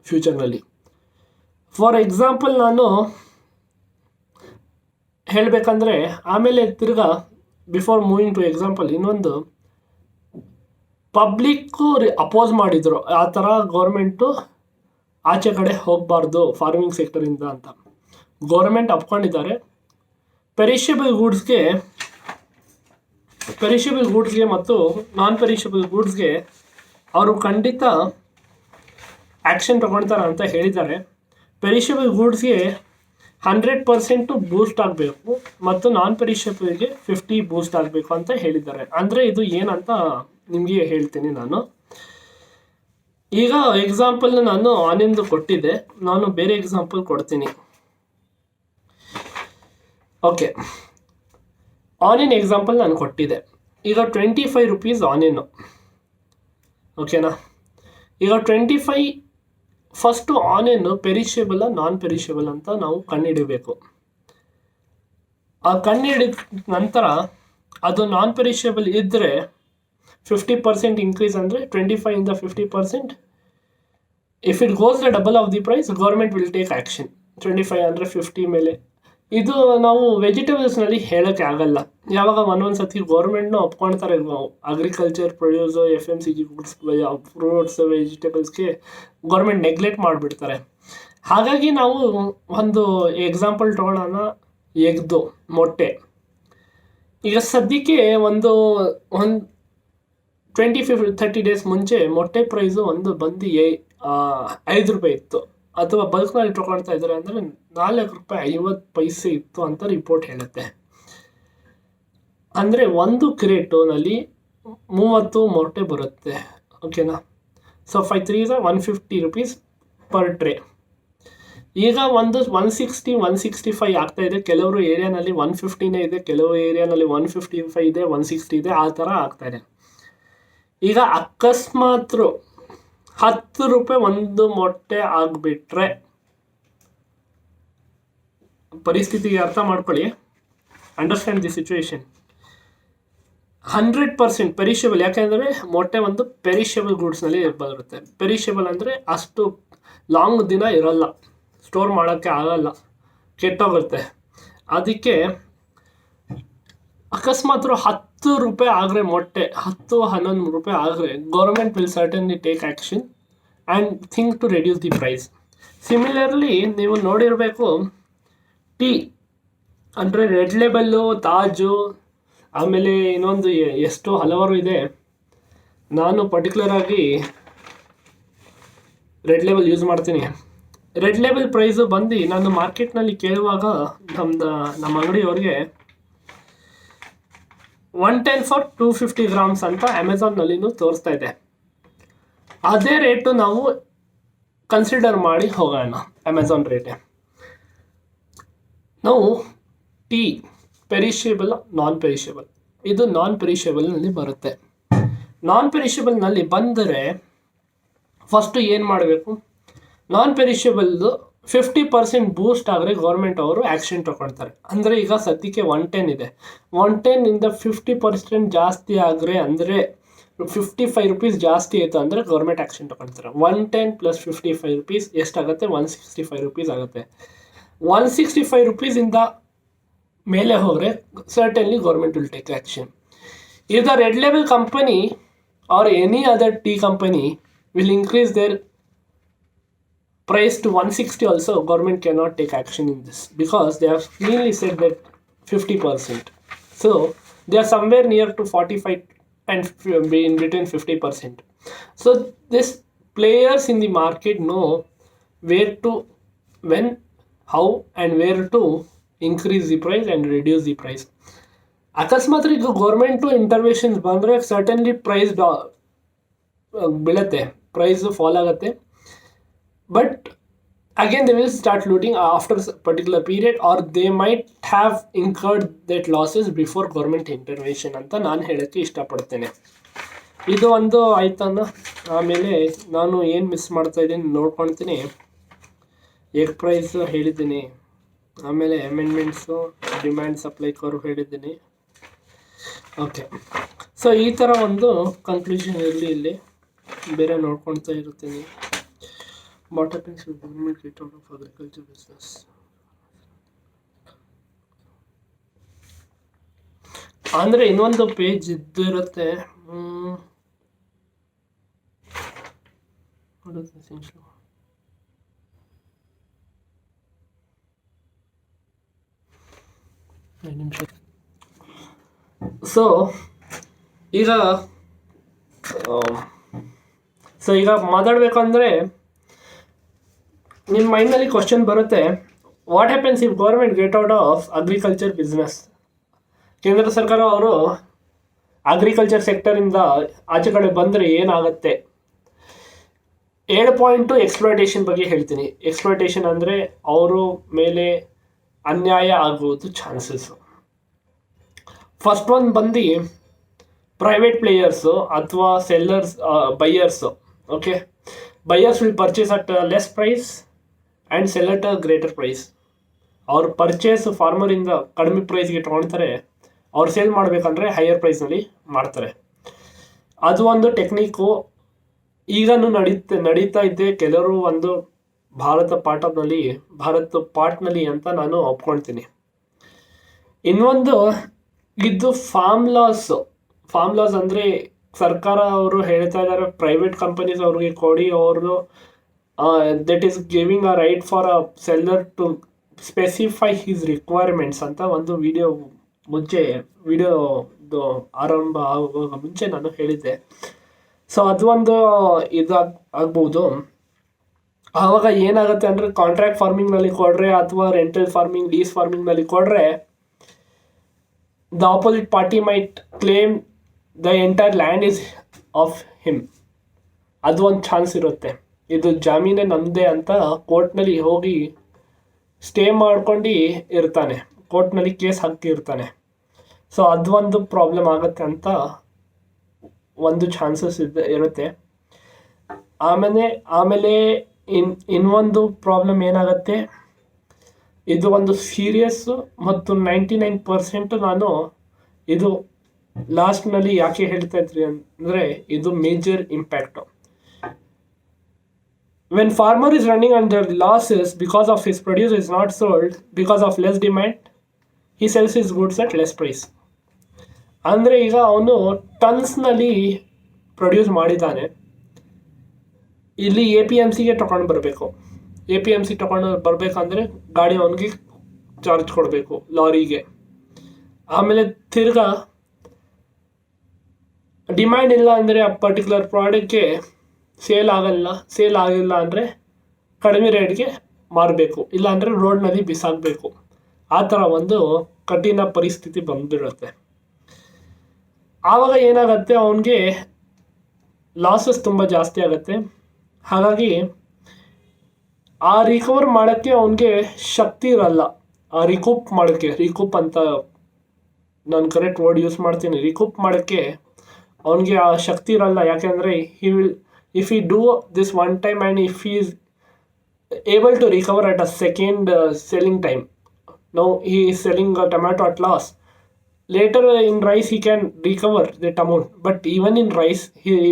ಫ್ಯೂಚರ್ನಲ್ಲಿ. ಫಾರ್ ಎಕ್ಸಾಂಪಲ್ ನಾನು ಹೇಳಬೇಕಂದ್ರೆ, ಆಮೇಲೆ ತಿರ್ಗಾ ಬಿಫೋರ್ ಮೂವಿಂಗ್ ಟು ಎಕ್ಸಾಂಪಲ್, ಇನ್ನೊಂದು ಪಬ್ಲಿಕ್ಕು ಅಪೋಸ್ ಮಾಡಿದರು ಆ ಥರ ಗೌರ್ಮೆಂಟು ಆಚೆ ಕಡೆ ಹೋಗಬಾರ್ದು ಫಾರ್ಮಿಂಗ್ ಸೆಕ್ಟರಿಂದ ಅಂತ. ಗೌರ್ಮೆಂಟ್ ಒಪ್ಕೊಂಡಿದ್ದಾರೆ. ಪೆರಿಷಬಲ್ ಗೂಡ್ಸ್ಗೆ ಮತ್ತು ನಾನ್ ಪೆರಿಷಬಲ್ ಗೂಡ್ಸ್ಗೆ ಅವರು ಖಂಡಿತ ಆ್ಯಕ್ಷನ್ ತಗೊಳ್ತಾರೆ ಅಂತ ಹೇಳಿದ್ದಾರೆ. ಪೆರಿಷಬಲ್ ಗೂಡ್ಸ್ಗೆ 100% ಬೂಸ್ಟ್ ಆಗಬೇಕು ಮತ್ತು ನಾನ್ ಪೆರಿಷಬಲ್ಗೆ 50 ಬೂಸ್ಟ್ ಆಗಬೇಕು ಅಂತ ಹೇಳಿದ್ದಾರೆ. ಅಂದರೆ ಇದು ಏನಂತ ನಿಮಗೆ ಹೇಳ್ತೀನಿ ನಾನು. ಈಗ ಎಕ್ಸಾಂಪಲ್ ನಾನು ಆನಿಯನ್ದು ಕೊಟ್ಟಿದ್ದೆ, ನಾನು ಬೇರೆ ಎಕ್ಸಾಂಪಲ್ ಕೊಡ್ತೀನಿ. ಓಕೆ, ಆನಿಯನ್ ಎಕ್ಸಾಂಪಲ್ ನಾನು ಕೊಟ್ಟಿದ್ದೆ. ಈಗ 25 ರೂಪೀಸ್ ಆನಿಯನ್ನು, ಓಕೆನಾ? ಈಗ 25 ಫಸ್ಟು ಆನಿಯನ್ನು ಪೆರಿಷೇಬಲ್ ನಾನ್ ಪೆರಿಷೇಬಲ್ ಅಂತ ನಾವು ಕಂಡುಹಿಡಬೇಕು. ಆ ಕಂಡುಹಿಡಿದ ನಂತರ ಅದು ನಾನ್ ಪೆರಿಷೇಬಲ್ ಇದ್ದರೆ 50% ಇನ್ಕ್ರೀಸ್ ಅಂದರೆ 25ಇಂದ 50%. If it goes the double of the price, government will take action. 25 ಅಂದರೆ 50 ಮೇಲೆ. ಇದು ನಾವು ವೆಜಿಟೇಬಲ್ಸ್ನಲ್ಲಿ ಹೇಳೋಕ್ಕೆ ಆಗಲ್ಲ. ಯಾವಾಗ ಒಂದೊಂದು ಸತಿ ಗೌರ್ಮೆಂಟ್ನ ಒಪ್ಕೊಳ್ತಾರೆ, agriculture produce, FMCG goods, fruits, ವೆಜಿಟೇಬಲ್ಸ್ಗೆ ಗೌರ್ಮೆಂಟ್ ನೆಗ್ಲೆಕ್ಟ್ ಮಾಡಿಬಿಡ್ತಾರೆ. ಹಾಗಾಗಿ ನಾವು ಒಂದು ಎಕ್ಸಾಂಪಲ್ ತೊಗೊಳ್ಳೋಣ, ಎಗ್ದು ಮೊಟ್ಟೆ. ಈಗ ಸದ್ಯಕ್ಕೆ ಒಂದು 20-30 ಡೇಸ್ ಮುಂಚೆ ಮೊಟ್ಟೆ ಪ್ರೈಸು ಒಂದು ಬಂದು 5 ರೂಪಾಯಿ ಇತ್ತು. ಅಥವಾ ಬಲ್ಕ್ನಲ್ಲಿ ತೊಗೊಳ್ತಾ ಇದ್ದಾರೆ ಅಂದರೆ 4 ರೂಪಾಯಿ 50 ಪೈಸೆ ಇತ್ತು ಅಂತ ರಿಪೋರ್ಟ್ ಹೇಳುತ್ತೆ. ಅಂದರೆ ಒಂದು ಕ್ರೇಟೋನಲ್ಲಿ 30 ಮೊಟ್ಟೆ ಬರುತ್ತೆ, ಓಕೆನಾ? So 5 3 is 150 rupees per tray. ಈಗ ಒಂದು 160-165 ಆಗ್ತಾ ಇದೆ. ಕೆಲವರು ಏರಿಯಾನಲ್ಲಿ 150ನೇ ಇದೆ, ಕೆಲವು ಏರಿಯಾನಲ್ಲಿ 155 ಇದೆ, 160 ಇದೆ, ಆ ಥರ ಆಗ್ತಾ ಇದೆ. ಈಗ ಅಕಸ್ಮಾತ್ 10 ರೂಪಾಯಿ ಒಂದು ಮೊಟ್ಟೆ ಆಗಿಬಿಟ್ರೆ ಪರಿಸ್ಥಿತಿಗೆ ಅರ್ಥ ಮಾಡ್ಕೊಳ್ಳಿ, ಅಂಡರ್ಸ್ಟ್ಯಾಂಡ್ ದಿ ಸಿಚುವೇಶನ್. 100% ಪೆರಿಷಬಲ್. ಯಾಕೆಂದರೆ ಮೊಟ್ಟೆ ಒಂದು ಪೆರಿಷಬಲ್ ಗೂಡ್ಸ್ನಲ್ಲಿ ಬರುತ್ತೆ. ಪೆರಿಷಬಲ್ ಅಂದರೆ ಅಷ್ಟು ಲಾಂಗ್ ದಿನ ಇರೋಲ್ಲ, ಸ್ಟೋರ್ ಮಾಡೋಕ್ಕೆ ಆಗಲ್ಲ, ಕೆಟ್ಟೋಗುತ್ತೆ. ಅದಕ್ಕೆ ಅಕಸ್ಮಾತ್ 10 ರೂಪಾಯಿ ಆದರೆ ಮೊಟ್ಟೆ 10-11 ರೂಪಾಯಿ ಆದರೆ government will certainly take action and think to reduce the price. Similarly ನೀವು ನೋಡಿರಬೇಕು, ಟೀ ಅಂದರೆ ರೆಡ್ ಲೇಬಲ್ಲು, ತಾಜು, ಆಮೇಲೆ ಇನ್ನೊಂದು ಎಷ್ಟು ಹಲವಾರು ಇದೆ. ನಾನು ಪರ್ಟಿಕ್ಯುಲರಾಗಿ ರೆಡ್ ಲೇಬಲ್ ಯೂಸ್ ಮಾಡ್ತೀನಿ. ರೆಡ್ ಲೇಬಲ್ ಪ್ರೈಸು ಬಂದು ನಾನು ಮಾರ್ಕೆಟ್ನಲ್ಲಿ ಕೇಳುವಾಗ ನಮ್ಮ ಅಂಗಡಿಯವ್ರಿಗೆ 110 ಫಾರ್ 250 ಗ್ರಾಮ್ಸ್ ಅಂತ ಅಮೆಝಾನ್ನಲ್ಲಿನೂ ತೋರಿಸ್ತಾ ಇದೆ. ಅದೇ ರೇಟು ನಾವು ಕನ್ಸಿಡರ್ ಮಾಡಿ ಹೋಗೋಣ. ಅಮೆಝಾನ್ ರೇಟೇ. ನಾವು ಟೀ ಪೆರಿಷೇಬಲ್, ನಾನ್ ಪೆರಿಷೇಬಲ್, ಇದು ನಾನ್ ಪೆರಿಷೇಬಲ್ನಲ್ಲಿ ಬರುತ್ತೆ. ನಾನ್ ಪೆರಿಷೇಬಲ್ನಲ್ಲಿ ಬಂದರೆ ಫಸ್ಟು ಏನು ಮಾಡಬೇಕು, ನಾನ್ ಪೆರಿಷೇಬಲ್ದು 50% ಬೂಸ್ಟ್ ಆದರೆ ಗೌರ್ಮೆಂಟ್ ಅವರು ಆ್ಯಕ್ಷನ್ ತಗೊಳ್ತಾರೆ. ಅಂದರೆ ಈಗ ಸದ್ಯಕ್ಕೆ 110 ಇದೆ, 110ಇಂದ 50% ಜಾಸ್ತಿ ಆದರೆ, ಅಂದರೆ 55 ರೂಪೀಸ್ ಜಾಸ್ತಿ ಆಯಿತು ಅಂದರೆ ಗೌರ್ಮೆಂಟ್ ಆ್ಯಕ್ಷನ್ ತಗೊಳ್ತಾರೆ. 110 + 55 ರೂಪೀಸ್ ಎಷ್ಟಾಗುತ್ತೆ, 165 ರೂಪೀಸ್ ಆಗುತ್ತೆ. 165 ರೂಪೀಸಿಂದ ಮೇಲೆ ಹೋದರೆ certainly government will take action. If the red label company or any other tea company will increase their price to 160 also, government cannot take action in this because they have clearly said that 50%. So they are somewhere near to 45 and in between 50%. So these players in the market know where to, when, how and where to increase the price and reduce the price. ಅಕಸ್ಮಾತ್ ಈಗ ಗೌರ್ಮೆಂಟು ಇಂಟರ್ವೆನ್ಷನ್ಸ್ ಬಂದರೆ ಸರ್ಟನ್ಲಿ ಪ್ರೈಸ್ ಬೀಳುತ್ತೆ, ಪ್ರೈಸ್ ಫಾಲ್ ಆಗುತ್ತೆ. But again they will start looting after particular period, or they might have incurred that losses before government intervention ಅಂತ ನಾನು ಹೇಳೋಕ್ಕೆ ಇಷ್ಟಪಡ್ತೇನೆ. ಇದು ಒಂದು ಆಯ್ತನ್ನ. ಆಮೇಲೆ ನಾನು ಏನು ಮಿಸ್ ಮಾಡ್ತಾ ಇದ್ದೀನಿ ನೋಡ್ಕೊಳ್ತೀನಿ. ಎಗ್ ಪ್ರೈಸ್ ಹೇಳಿದ್ದೀನಿ, ಆಮೇಲೆ ಅಮೆಂಡ್ಮೆಂಟ್ಸು, ಡಿಮ್ಯಾಂಡ್ ಸಪ್ಲೈ ಕರ್ವ್ ಹೇಳಿದ್ದೀನಿ. ಓಕೆ, ಸೊ ಈ ಥರ ಒಂದು ಕನ್ಕ್ಲೂಷನ್ ಇರಲಿ. ಇಲ್ಲಿ ಬೇರೆ ನೋಡ್ಕೊಳ್ತಾ ಇರ್ತೀನಿ. What happens with government get out of agriculture business. ಅಂದರೆ ಇನ್ನೊಂದು ಪೇಜ್ ಇದ್ದಿರುತ್ತೆ. ನಿಮಿಷ. ಸೊ ಈಗ ಮಾತಾಡಬೇಕಂದ್ರೆ ನಿಮ್ಮ ಮೈಂಡ್ನಲ್ಲಿ ಕ್ವಶನ್ ಬರುತ್ತೆ, what happens if government get out of agriculture business. ಕೇಂದ್ರ ಸರ್ಕಾರ ಅವರು ಅಗ್ರಿಕಲ್ಚರ್ ಸೆಕ್ಟರಿಂದ ಆಚೆ ಕಡೆ ಬಂದರೆ ಏನಾಗುತ್ತೆ. 7 ಪಾಯಿಂಟು ಎಕ್ಸ್ಪ್ಲಾಯ್ಟೇಷನ್ ಬಗ್ಗೆ ಹೇಳ್ತೀನಿ. ಎಕ್ಸ್ಪ್ಲಾಯ್ಟೇಷನ್ ಅಂದರೆ ಅವರು ಮೇಲೆ ಅನ್ಯಾಯ ಆಗುವುದು ಚಾನ್ಸಸ್ಸು. ಫಸ್ಟ್ ಒನ್ ಬಂದು ಪ್ರೈವೇಟ್ ಪ್ಲೇಯರ್ಸು ಅಥವಾ sellers, buyers. Okay, buyers will purchase at less price and sell at a greater price. ಅವ್ರು ಪರ್ಚೇಸ್ ಫಾರ್ಮರಿಂದ ಕಡಿಮೆ ಪ್ರೈಸ್ಗೆ ತೊಗೊಳ್ತಾರೆ, ಅವ್ರು ಸೇಲ್ ಮಾಡಬೇಕಂದ್ರೆ ಹೈಯರ್ ಪ್ರೈಸ್ನಲ್ಲಿ ಮಾಡ್ತಾರೆ. ಅದು ಒಂದು ಟೆಕ್ನಿಕ್ಕು ಈಗಲೂ ನಡೀತಾ ಇದೆ. ಕೆಲವರು ಒಂದು ಭಾರತ ಪಾಟ್ನಲ್ಲಿ ಅಂತ ನಾನು ಒಪ್ಕೊಳ್ತೀನಿ. ಇನ್ನೊಂದು ಇದು ಫಾರ್ಮ್ ಲಾಸ್ ಅಂದರೆ ಸರ್ಕಾರ ಅವರು ಹೇಳ್ತಾ ಇದ್ದಾರೆ ಪ್ರೈವೇಟ್ ಕಂಪನೀಸ್ ಅವ್ರಿಗೆ ಕೊಡಿ, ಅವರು that is giving a right for a seller to specify his requirements ಅಂತ ಒಂದು ವಿಡಿಯೋದು ಆರಂಭ ಆಗುವಾಗ ಮುಂಚೆ ನಾನು ಹೇಳಿದ್ದೆ. ಸೊ ಅದು ಒಂದು ಆಗ್ಬೋದು. ಆವಾಗ ಏನಾಗುತ್ತೆ ಅಂದರೆ ಕಾಂಟ್ರಾಕ್ಟ್ ಫಾರ್ಮಿಂಗ್ನಲ್ಲಿ ಕೊಡ್ರೆ ಅಥವಾ ರೆಂಟಲ್ ಫಾರ್ಮಿಂಗ್, ಲೀಸ್ ಫಾರ್ಮಿಂಗ್ನಲ್ಲಿ ಕೊಡ್ರೆ the opposite party might claim the entire land is of him. ಅದು ಒಂದು ಚಾನ್ಸ್ ಇರುತ್ತೆ. ಇದು ಜಾಮೀನೇ ನಮ್ಮದೇ ಅಂತ ಕೋರ್ಟ್ನಲ್ಲಿ ಹೋಗಿ ಸ್ಟೇ ಮಾಡ್ಕೊಂಡು ಇರ್ತಾನೆ, ಕೋರ್ಟ್ನಲ್ಲಿ ಕೇಸ್ ಹಾಕಿರ್ತಾನೆ. ಸೊ ಅದು ಒಂದು ಪ್ರಾಬ್ಲಮ್ ಆಗುತ್ತೆ ಅಂತ ಒಂದು ಚಾನ್ಸಸ್ ಇರುತ್ತೆ. ಆಮೇಲೆ ಇನ್ನೊಂದು ಪ್ರಾಬ್ಲಮ್ ಏನಾಗುತ್ತೆ, ಇದು ಒಂದು ಸೀರಿಯಸ್ಸು ಮತ್ತು 99% ನಾನು ಇದು ಲಾಸ್ಟ್ನಲ್ಲಿ ಯಾಕೆ ಹೇಳ್ತಾ ಇದ್ರಿ ಅಂದರೆ ಇದು major impact. When farmer is running under losses because of his produce is not sold because of less demand, he sells his goods at less price. ಅಂದರೆ ಈಗ ಅವನು ಟನ್ಸ್ನಲ್ಲಿ ಪ್ರೊಡ್ಯೂಸ್ ಮಾಡಿದ್ದಾನೆ, ಇಲ್ಲಿ APMCಗೆ ತಗೊಂಡು ಬರಬೇಕು. APMC ತಗೊಂಡು ಬರಬೇಕಂದ್ರೆ ಗಾಡಿ ಅವನಿಗೆ ಚಾರ್ಜ್ ಕೊಡಬೇಕು, ಲಾರಿಗೆ. ಆಮೇಲೆ ತಿರ್ಗಾ ಡಿಮ್ಯಾಂಡ್ ಇಲ್ಲ ಅಂದರೆ ಆ ಪರ್ಟಿಕ್ಯುಲರ್ ಪ್ರಾಡಕ್ಟ್ಗೆ ಸೇಲ್ ಆಗಿಲ್ಲ ಅಂದರೆ ಕಡಿಮೆ ರೇಟ್ಗೆ ಮಾರಬೇಕು, ಇಲ್ಲಾಂದರೆ ರೋಡ್ನಲ್ಲಿ ಬಿಸಾಕಬೇಕು. ಆ ಥರ ಒಂದು ಕಠಿಣ ಪರಿಸ್ಥಿತಿ ಬಂದ್ಬಿಡುತ್ತೆ. ಆವಾಗ ಏನಾಗುತ್ತೆ, ಅವನಿಗೆ ಲಾಸಸ್ ತುಂಬ ಜಾಸ್ತಿ ಆಗುತ್ತೆ. ಹಾಗಾಗಿ ಆ ರಿಕವರ್ ಮಾಡೋಕ್ಕೆ ಅವನಿಗೆ ಶಕ್ತಿ ಇರಲ್ಲ. ಆ ರಿಕೂಪ್ ಅಂತ ನಾನು ಕರೆಕ್ಟ್ ವರ್ಡ್ ಯೂಸ್ ಮಾಡ್ತೀನಿ, ರಿಕೂಪ್ ಮಾಡೋಕ್ಕೆ ಅವನಿಗೆ ಆ ಶಕ್ತಿ ಇರಲ್ಲ. ಯಾಕೆಂದರೆ ಇಫ್ ಈ do this one time and if he is able to recover at a second selling time. Now he is selling a tomato at loss. Later in rice he can recover that amount. But even in rice,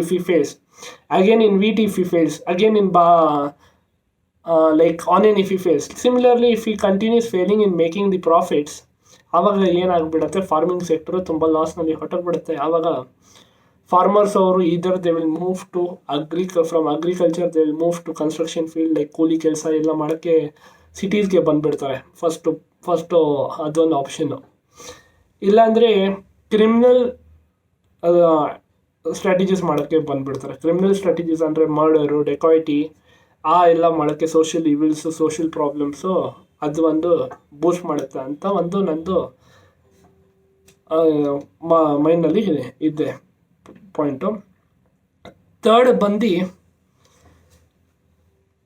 if he fails, again in wheat if he fails, again in like onion if he fails. Similarly, if he continues failing in making the profits, ಆವಾಗ ಏನಾಗ್ಬಿಡುತ್ತೆ, ಫಾರ್ಮಿಂಗ್ ಸೆಕ್ಟರ್ ತುಂಬ ಲಾಸ್ನಲ್ಲಿ ಹೊರಟೋಗ್ಬಿಡುತ್ತೆ. ಆವಾಗ ಫಾರ್ಮರ್ಸ್ ಅವರು either they will move to from agriculture they will move to construction field, like ಕೂಲಿ ಕೆಲಸ ಎಲ್ಲ ಮಾಡೋಕ್ಕೆ ಸಿಟೀಸ್ಗೆ ಬಂದುಬಿಡ್ತಾರೆ. ಫಸ್ಟು ಅದೊಂದು ಆಪ್ಷನ್ನು. ಇಲ್ಲಾಂದರೆ ಕ್ರಿಮಿನಲ್ ಸ್ಟ್ರಾಟಜೀಸ್ ಮಾಡೋಕ್ಕೆ ಬಂದುಬಿಡ್ತಾರೆ. ಕ್ರಿಮಿನಲ್ ಸ್ಟ್ರಾಟಜೀಸ್ ಅಂದರೆ ಮರ್ಡರು, ಡೆಕಾಯಿಟಿ ಎಲ್ಲ ಮಾಡೋಕ್ಕೆ, ಸೋಷಿಯಲ್ ಇವಿಲ್ಸು, ಸೋಷಿಯಲ್ ಪ್ರಾಬ್ಲಮ್ಸು ಅದು ಒಂದು ಬೂಸ್ಟ್ ಮಾಡುತ್ತೆ ಅಂತ ಒಂದು ನಂದು ಮೈಂಡ್ನಲ್ಲಿ ಇದೆ ಪಾಯಿಂಟು. ಥರ್ಡ್ ಬಂದು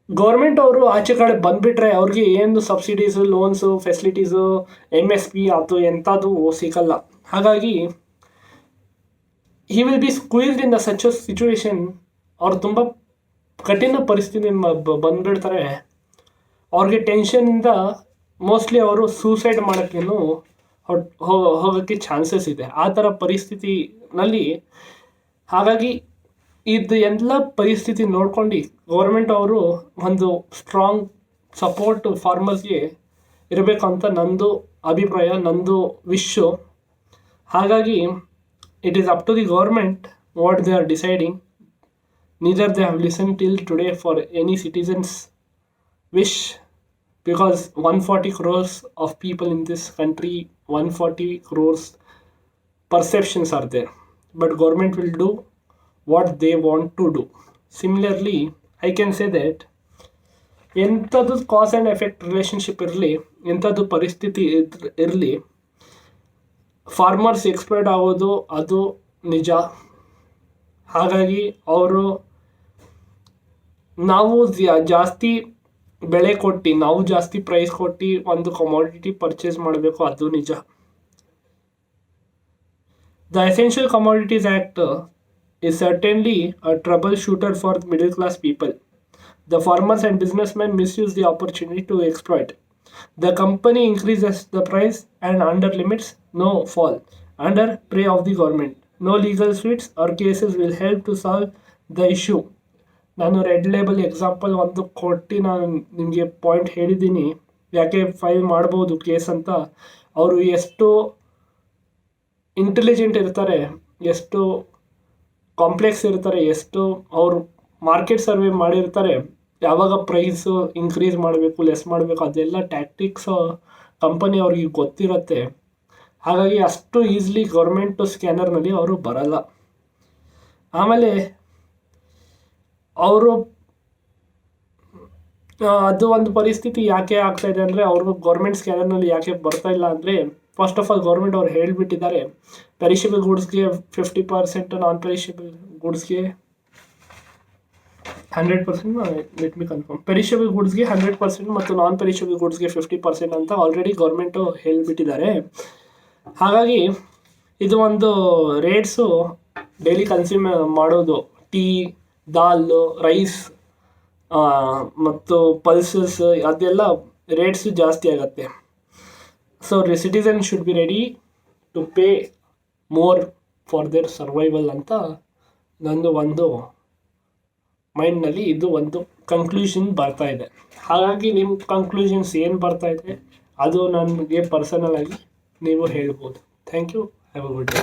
ಗೌರ್ಮೆಂಟ್ ಅವರು ಆಚೆ ಕಡೆ ಬಂದುಬಿಟ್ರೆ ಅವ್ರಿಗೆ ಏನು ಸಬ್ಸಿಡೀಸು, ಲೋನ್ಸು, ಫೆಸಿಲಿಟೀಸು, MSP ಅದು ಎಂಥದ್ದು ಸಿಗಲ್ಲ. ಹಾಗಾಗಿ he will be squeezed in such a situation. ಅವ್ರು ತುಂಬ ಕಠಿಣ ಪರಿಸ್ಥಿತಿ ಬಂದುಬಿಡ್ತಾರೆ. ಅವ್ರಿಗೆ ಟೆನ್ಷನಿಂದ ಮೋಸ್ಟ್ಲಿ ಅವರು ಸೂಸೈಡ್ ಮಾಡೋಕ್ಕೇನು ಹೋಗೋಕ್ಕೆ ಚಾನ್ಸಸ್ ಇದೆ, ಆ ಥರ ಪರಿಸ್ಥಿತಿನಲ್ಲಿ. ಹಾಗಾಗಿ ಇದು ಎಲ್ಲ ಪರಿಸ್ಥಿತಿ ನೋಡ್ಕೊಂಡು ಗೌರ್ಮೆಂಟ್ ಅವರು ಒಂದು ಸ್ಟ್ರಾಂಗ್ ಸಪೋರ್ಟ್ ಫಾರ್ಮರ್ಸ್ಗೆ ಇರಬೇಕು ಅಂತ ನಂದು ಅಭಿಪ್ರಾಯ, ನಂದು ವಿಶ್ಶು. ಹಾಗಾಗಿ it is up to the government what they are deciding. Neither they have listened till today for any citizens' wish, because 140 crores of people in this country, 140 crores perceptions are there, but government will do what they want to do. Similarly, I can say that ಎಂಥದ್ದು ಕಾಸ್ ಆ್ಯಂಡ್ ಎಫೆಕ್ಟ್ ರಿಲೇಷನ್ಶಿಪ್ ಇರಲಿ, ಎಂಥದ್ದು ಪರಿಸ್ಥಿತಿ ಇರಲಿ, ಫಾರ್ಮರ್ಸ್ ಎಕ್ಸ್ಪರ್ಟ್ ಆಗೋದು ಅದು ನಿಜ. ಹಾಗಾಗಿ ನಾವು ಜಾಸ್ತಿ ಬೆಳೆ ಕೊಟ್ಟು, ನಾವು ಜಾಸ್ತಿ ಪ್ರೈಸ್ ಕೊಟ್ಟು ಒಂದು ಕಮಾಡಿಟಿ ಪರ್ಚೇಸ್ ಮಾಡಬೇಕು, ಅದು ನಿಜ. The essential commodities act is certainly a troubleshooter for middle class people. The farmers and businessmen misuse the opportunity to exploit. The company increases the price and under limits, no fall, under prey of the government. No legal suits or cases will help to solve the issue. ನಾನು ರೆಡ್ ಲೇಬಲ್ ಎಕ್ಸಾಂಪಲ್ ಒಂದು ಕೊಟ್ಟು ನಾನು ನಿಮಗೆ ಪಾಯಿಂಟ್ ಹೇಳಿದ್ದೀನಿ, ಯಾಕೆ ಫೈಲ್ ಮಾಡ್ಬೋದು ಕೇಸ್ ಅಂತ. ಅವರು ಎಷ್ಟು ಇಂಟೆಲಿಜೆಂಟ್ ಇರ್ತಾರೆ, ಎಷ್ಟು ಕಾಂಪ್ಲೆಕ್ಸ್ ಇರ್ತಾರೆ, ಎಷ್ಟು ಅವರು ಮಾರ್ಕೆಟ್ ಸರ್ವೆ ಮಾಡಿರ್ತಾರೆ, ಯಾವಾಗ ಪ್ರೈಸು ಇನ್ಕ್ರೀಸ್ ಮಾಡಬೇಕು, ಲೆಸ್ ಮಾಡಬೇಕು, ಅದೆಲ್ಲ ಟ್ಯಾಕ್ಟಿಕ್ಸು ಕಂಪನಿ ಅವ್ರಿಗೆ ಗೊತ್ತಿರುತ್ತೆ. ಹಾಗಾಗಿ ಅಷ್ಟು ಈಸಿಲಿ ಗೌರ್ಮೆಂಟು ಸ್ಕ್ಯಾನರ್ನಲ್ಲಿ ಅವರು ಬರಲ್ಲ. ಆಮೇಲೆ ಅವರು ಅದು ಒಂದು ಪರಿಸ್ಥಿತಿ ಯಾಕೆ ಆಗ್ತಾಯಿದೆ ಅಂದರೆ, ಅವರು ಗೌರ್ಮೆಂಟ್ ಸ್ಕ್ಯಾನರ್ನಲ್ಲಿ ಯಾಕೆ ಬರ್ತಾಯಿಲ್ಲ ಅಂದರೆ, ಫಸ್ಟ್ ಆಫ್ ಆಲ್ ಗೌರ್ಮೆಂಟ್ ಅವ್ರು ಹೇಳಿಬಿಟ್ಟಿದ್ದಾರೆ, ಪೆರಿಷಬಲ್ ಗೂಡ್ಸ್ಗೆ 50%, ನಾನ್ ಪೆರಿಷಬಲ್ ಗೂಡ್ಸ್ಗೆ 100%, ಲೆಟ್ ಮಿ ಕನ್ಫರ್ಮ್, ಪೆರಿಷಬಲ್ ಗೂಡ್ಸ್ಗೆ 100% ಮತ್ತು ನಾನ್ ಪೆರಿಷಬಲ್ ಗೂಡ್ಸ್ಗೆ 50% ಅಂತ ಆಲ್ರೆಡಿ ಗೌರ್ಮೆಂಟು ಹೇಳಿಬಿಟ್ಟಿದ್ದಾರೆ. ಹಾಗಾಗಿ ಇದು ಒಂದು ರೇಟ್ಸು ಡೈಲಿ ಕನ್ಸ್ಯೂಮ್ ಮಾಡೋದು, ಟೀ, ದಾಲ್, ರೈಸ್ ಮತ್ತು ಪಲ್ಸಸ್, ಅದೆಲ್ಲ ರೇಟ್ಸು ಜಾಸ್ತಿ ಆಗುತ್ತೆ. So citizen should be ready to pay more for their survival ಅಂತ ನಂದು ಒಂದು ಮೈಂಡ್ನಲ್ಲಿ ಇದು ಒಂದು ಕನ್ಕ್ಲೂಷನ್ ಬರ್ತಾ ಇದೆ. ಹಾಗಾಗಿ ನಿಮ್ಮ ಕನ್ಕ್ಲೂಷನ್ಸ್ ಏನು ಬರ್ತಾ ಇದೆ ಅದು ನನಗೆ ಪರ್ಸನಲ್ ಆಗಿ ನೀವು ಹೇಳ್ಬೋದು. Thank you. Have a good day.